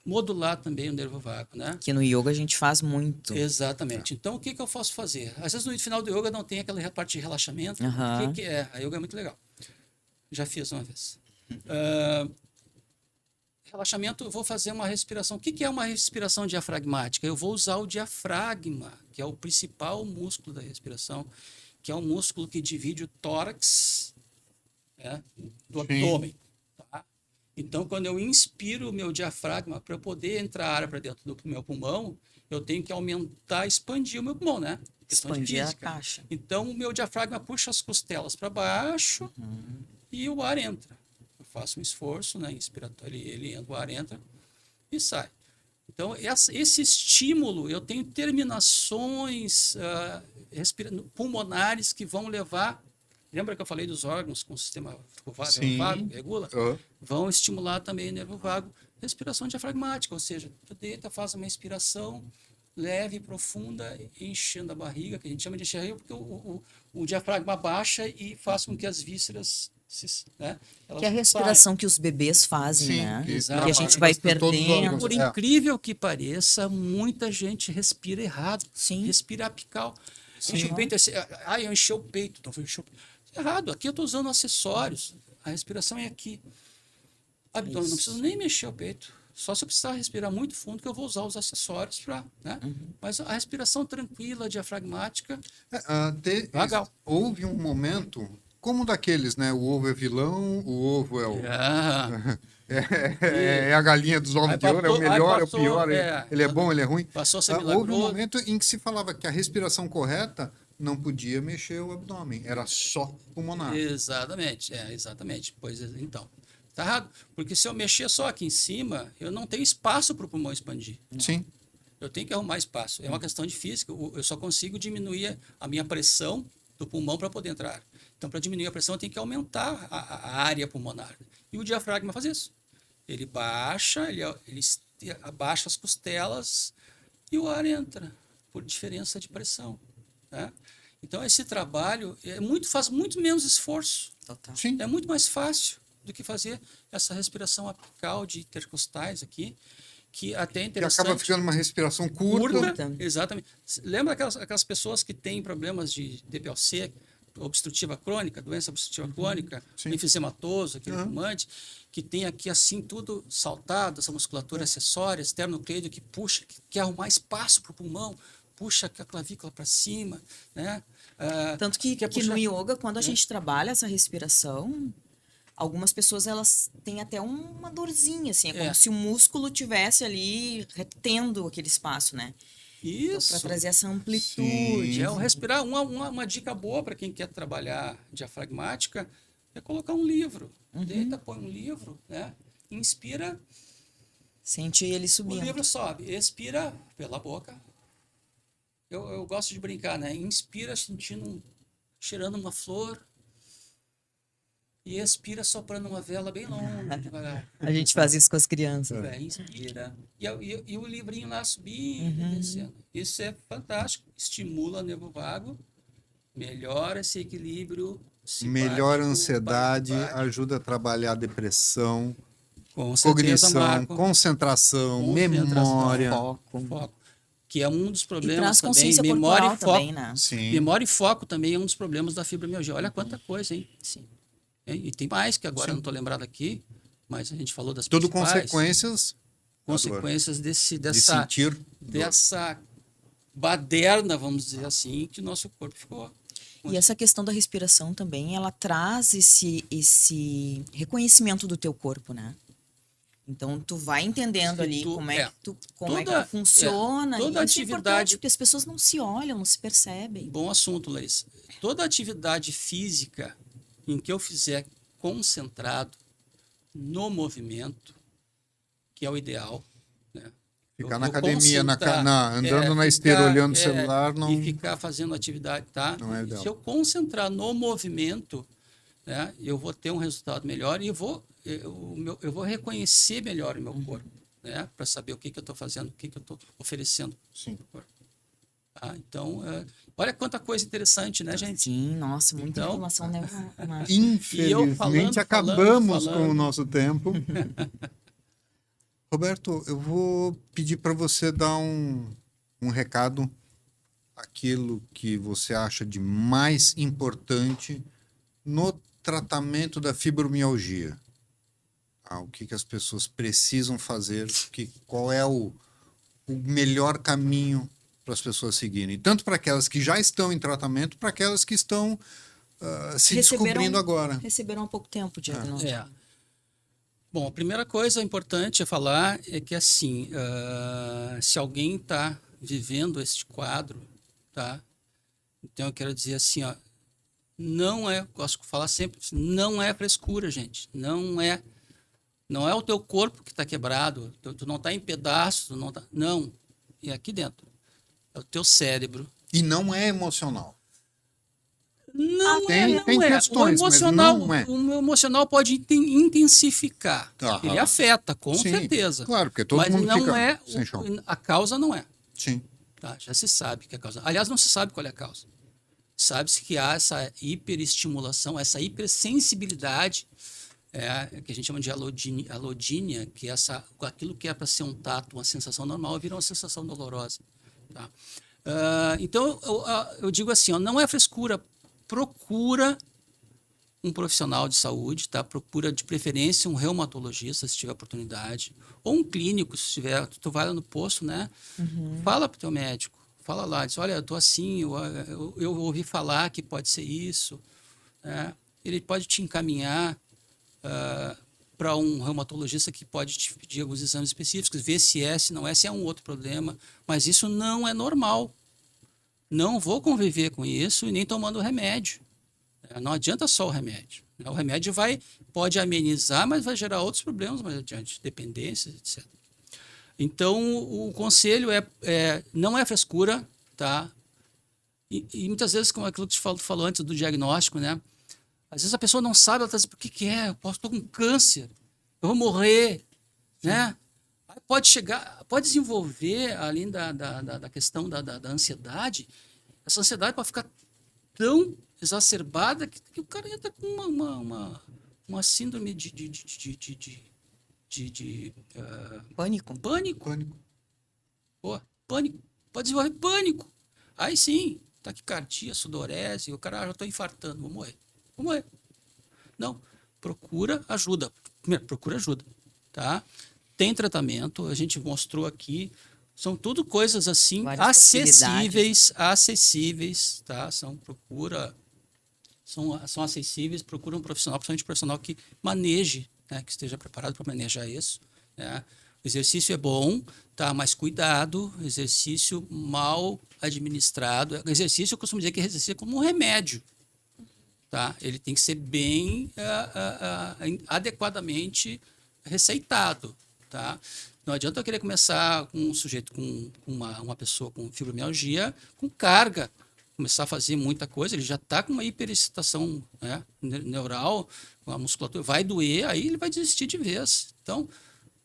modular também o nervo vago, né? Que no yoga a gente faz muito. Exatamente. Então, o que eu posso fazer? Às vezes no final do yoga não tem aquela parte de relaxamento. O que é? A yoga é muito legal. Já fiz uma vez. Relaxamento, eu vou fazer uma respiração. O que é uma respiração diafragmática? Eu vou usar o diafragma, que é o principal músculo da respiração, que é um músculo que divide o tórax, né, do abdômen. Tá? Então, quando eu inspiro o meu diafragma, para eu poder entrar ar para dentro do meu pulmão, eu tenho que aumentar, expandir o meu pulmão, né? Expandir a caixa. Então, o meu diafragma puxa as costelas para baixo e o ar entra. Eu faço um esforço, né, inspiratório, o ar entra. e sai. Então, esse estímulo, eu tenho terminações pulmonares que vão levar. Lembra que eu falei dos órgãos com o sistema Sim. vago, regula? Ah, Vão estimular também o nervo vago. Respiração diafragmática, ou seja, tu deita, faz uma inspiração leve e profunda, enchendo a barriga, que a gente chama de encher a barriga, porque o diafragma baixa e faz com que as vísceras né, Que é a respiração que os bebês fazem, sim, né? que Exato. Que a gente vai trabalha todos os perdendo. órgãos. Por É. incrível que pareça, muita gente respira errado. Sim. Respira apical. Enche o peito, eu enchi o peito. Então, foi encher o peito. Errado, aqui eu estou usando acessórios. A respiração é aqui. Abdômen, não preciso nem mexer o peito. Só se eu precisar respirar muito fundo que eu vou usar os acessórios para... Né? Mas a respiração tranquila, diafragmática, vagal. Houve um momento, como daqueles, né? O ovo é vilão, o ovo é o... É a galinha dos ovos Aí de ouro, é o passou- melhor, aí é o passou, pior, é. ele é bom, ele é ruim. Passou a ser Houve um milagroso. momento em que se falava que a respiração correta não podia mexer o abdômen, era só pulmonar. Exatamente, exatamente. Pois então, tá errado. Porque se eu mexer só aqui em cima, eu não tenho espaço para o pulmão expandir. Sim. Eu tenho que arrumar espaço. É uma questão de física. Eu só consigo diminuir a minha pressão do pulmão para poder entrar. Então, para diminuir a pressão, eu tenho que aumentar a área pulmonar. E o diafragma faz isso. Ele baixa, ele abaixa as costelas e o ar entra por diferença de pressão. Né? Então, esse trabalho faz muito menos esforço. Total. Sim. É muito mais fácil do que fazer essa respiração apical de intercostais aqui, que até é Que interessante. acaba ficando uma respiração curta. Curta. Exatamente. Lembra aquelas pessoas que têm problemas de DPLC, obstrutiva crônica, doença obstrutiva crônica, Sim. enfisematoso, aquele fumante, que tem aqui assim tudo saltado, essa musculatura acessória, esternocleido, que puxa, que quer arrumar espaço para o pulmão, puxa a clavícula para cima, né? Tanto que quer no puxar- yoga, quando a gente trabalha essa respiração, algumas pessoas elas têm até uma dorzinha, assim, é como se o músculo tivesse ali retendo aquele espaço, né? Isso. Para trazer essa amplitude. Sim. É o respirar. Uma dica boa para quem quer trabalhar diafragmática é colocar um livro. Deita, põe um livro, né? Inspira, Sente ele o subindo. livro sobe. Expira pela boca. Eu gosto de brincar, né? Inspira cheirando uma flor. E expira soprando uma vela bem longa, devagar. A gente faz isso com as crianças. Inspira. E o livrinho lá subindo, descendo. Isso é fantástico. Estimula o nervo vago, melhora esse equilíbrio. Melhora a simpático, ansiedade, parasimpático. ajuda a trabalhar a depressão, Com certeza, cognição, Marco. Concentração, Concentração, memória. Foco. Que é um dos E problemas traz também. consciência Memória corporal e foco. também, né? Sim. Memória e foco também é um dos problemas da fibromialgia. Olha quanta coisa, hein? Sim. E tem mais que agora Sim. eu não estou lembrado aqui, mas a gente falou das Tudo principais consequências de de sentir dor. dessa baderna, vamos dizer assim, que o nosso corpo ficou. E essa questão da respiração também, ela traz esse reconhecimento do teu corpo, né? Então, tu vai entendendo Se ali tu- como é que toda- tu funciona. toda e isso é importante, atividade- porque as pessoas não se olham, não se percebem. Bom assunto, Larissa. Toda atividade física em que eu fizer concentrado no movimento, que é o ideal, né? Ficar Eu na academia, concentrar, andando na esteira, olhando o é, celular, não. E ficar fazendo atividade, tá? Não é ideal. Se eu concentrar no movimento, né, eu vou ter um resultado melhor e eu vou reconhecer melhor o meu corpo, né? Para saber o que eu estou fazendo, o que eu estou oferecendo Sim. para o corpo. Tá? Então, olha quanta coisa interessante, né, gente? Sim, nossa, muita Então- informação, né? Marco? Infelizmente, falando, acabamos falando. com o nosso tempo. Roberto, eu vou pedir para você dar um recado, aquilo que você acha de mais importante no tratamento da fibromialgia. O que as pessoas precisam fazer, qual é o melhor caminho para as pessoas seguirem. Tanto para aquelas que já estão em tratamento, para aquelas que estão se descobrindo agora. Receberam há pouco tempo o diagnóstico. É. Bom, a primeira coisa importante a falar é que, assim, se alguém está vivendo este quadro, tá? Então, eu quero dizer assim, ó, não é, gosto de falar sempre, não é frescura, gente. Não Não é o teu corpo que está quebrado, tu não está em pedaços, tu não tá... Não, é aqui dentro. É o teu cérebro. E não é emocional. Não tem não é. questões, mas não é. O emocional pode intensificar. Aham. Ele afeta, com Sim, certeza. claro, porque todo mas mundo não fica é sem chão. a causa não é. Sim. Tá? Já se sabe que é a causa. Aliás, não se sabe qual é a causa. Sabe-se que há essa hiperestimulação, essa hipersensibilidade, que a gente chama de alodínia, que é aquilo que é para ser um tato, uma sensação normal, vira uma sensação dolorosa. Tá? Então, eu digo assim, ó, não é frescura, procura um profissional de saúde, tá? Procura de preferência um reumatologista, se tiver oportunidade, ou um clínico, se tiver, tu vai lá no posto, né? Fala para o teu médico, fala lá, diz, olha, eu tô assim, eu ouvi falar que pode ser isso, né? Ele pode te encaminhar para um reumatologista que pode te pedir alguns exames específicos, ver se não é, se é um outro problema, mas isso não é normal. Não vou conviver com isso e nem tomando remédio. Não adianta só o remédio. O remédio pode amenizar, mas vai gerar outros problemas mais adiante, dependências, etc. Então, o conselho não é frescura, tá? E muitas vezes, como aquilo que tu falou antes do diagnóstico, né? Às vezes a pessoa não sabe, ela está dizendo, por que é? Eu estou com câncer, eu vou morrer, né? Pode desenvolver, além da questão da ansiedade, essa ansiedade pode ficar tão exacerbada que o cara entra com uma síndrome de Pânico. pânico. Pô, pânico. Pode desenvolver pânico. Aí sim, taquicardia, sudorese, o cara, já estou infartando, vou morrer. Não, procura ajuda. Primeiro, procura ajuda, tá? Tem tratamento, a gente mostrou aqui, são tudo coisas assim, acessíveis, tá? São acessíveis, procura um profissional, principalmente um profissional que maneje, né? Que esteja preparado para manejar isso, né? O exercício é bom, tá? Mas cuidado, exercício mal administrado. Exercício, eu costumo dizer que exercício é como um remédio. Tá? Ele tem que ser bem adequadamente receitado. Tá? Não adianta eu querer começar com um sujeito, com uma pessoa com fibromialgia, com carga, começar a fazer muita coisa, ele já está com uma hiperexcitação, né, neural, a musculatura vai doer, aí ele vai desistir de vez. Então,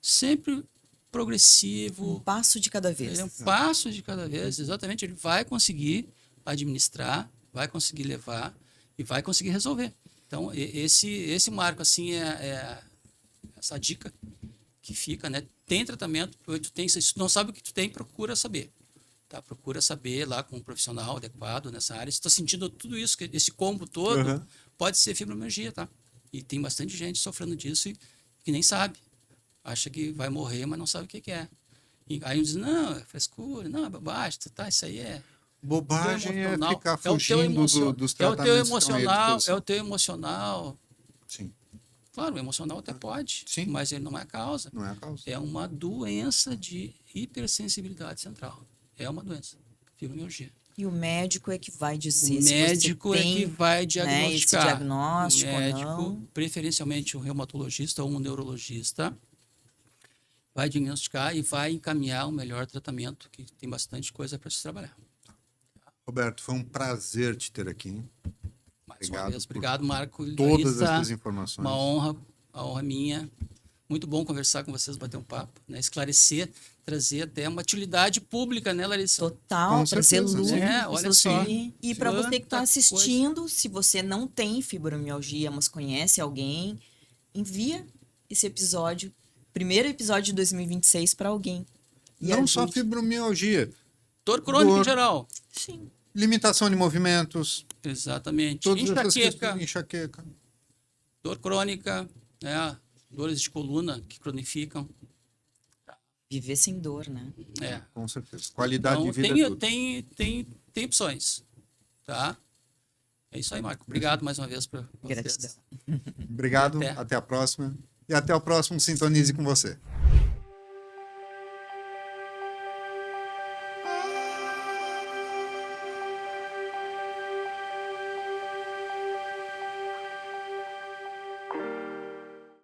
sempre progressivo. Um passo de cada vez. Um passo de cada vez, exatamente. Ele vai conseguir administrar, vai conseguir levar e vai conseguir resolver. Então, esse marco, assim, essa dica que fica, né? Tem tratamento, se tu não sabe o que tu tem, procura saber. Tá? Procura saber lá com um profissional adequado nessa área. Se tu está sentindo tudo isso, esse combo todo, pode ser fibromialgia, tá? E tem bastante gente sofrendo disso e que nem sabe. Acha que vai morrer, mas não sabe o que é. E aí diz, não, é frescura, não, é bobagem, tá, isso aí é... Bobagem é ficar fugindo dos tratamentos que estão à disposição. É o teu emocional. Sim. Claro, o emocional até pode, Sim. mas ele não é a causa. Não é a causa. É uma doença de hipersensibilidade central. É uma doença, fibromialgia. E o médico é que vai dizer O médico se você tem, é que vai diagnosticar. Né, esse diagnóstico o médico, ou não. preferencialmente um reumatologista ou um neurologista, vai diagnosticar e vai encaminhar o melhor tratamento, que tem bastante coisa para se trabalhar. Roberto, foi um prazer te ter aqui. Mais uma vez, obrigado, Marco. Todas Larissa, essas informações. Uma honra, a honra é minha. Muito bom conversar com vocês, bater um papo, né? Esclarecer, trazer até uma utilidade pública, né, Larissa? Total, trazer luz. Olha só. E para você que está Quanta assistindo, se você não tem fibromialgia, mas conhece alguém, envia esse episódio, primeiro episódio de 2026, para alguém. E Não só ajude. fibromialgia. Dor crônica em geral. Sim. Limitação de movimentos. Exatamente. Todas essas Enxaqueca. questões, enxaqueca. Dor crônica, né? Dores de coluna que cronificam. Viver sem dor, né? Com certeza. Qualidade Então, de vida é tudo. tem opções. Tá? É isso aí, Marco. Obrigado mais uma vez para vocês. Gratidão. Obrigado. Até a próxima. E até o próximo Sintonize com você.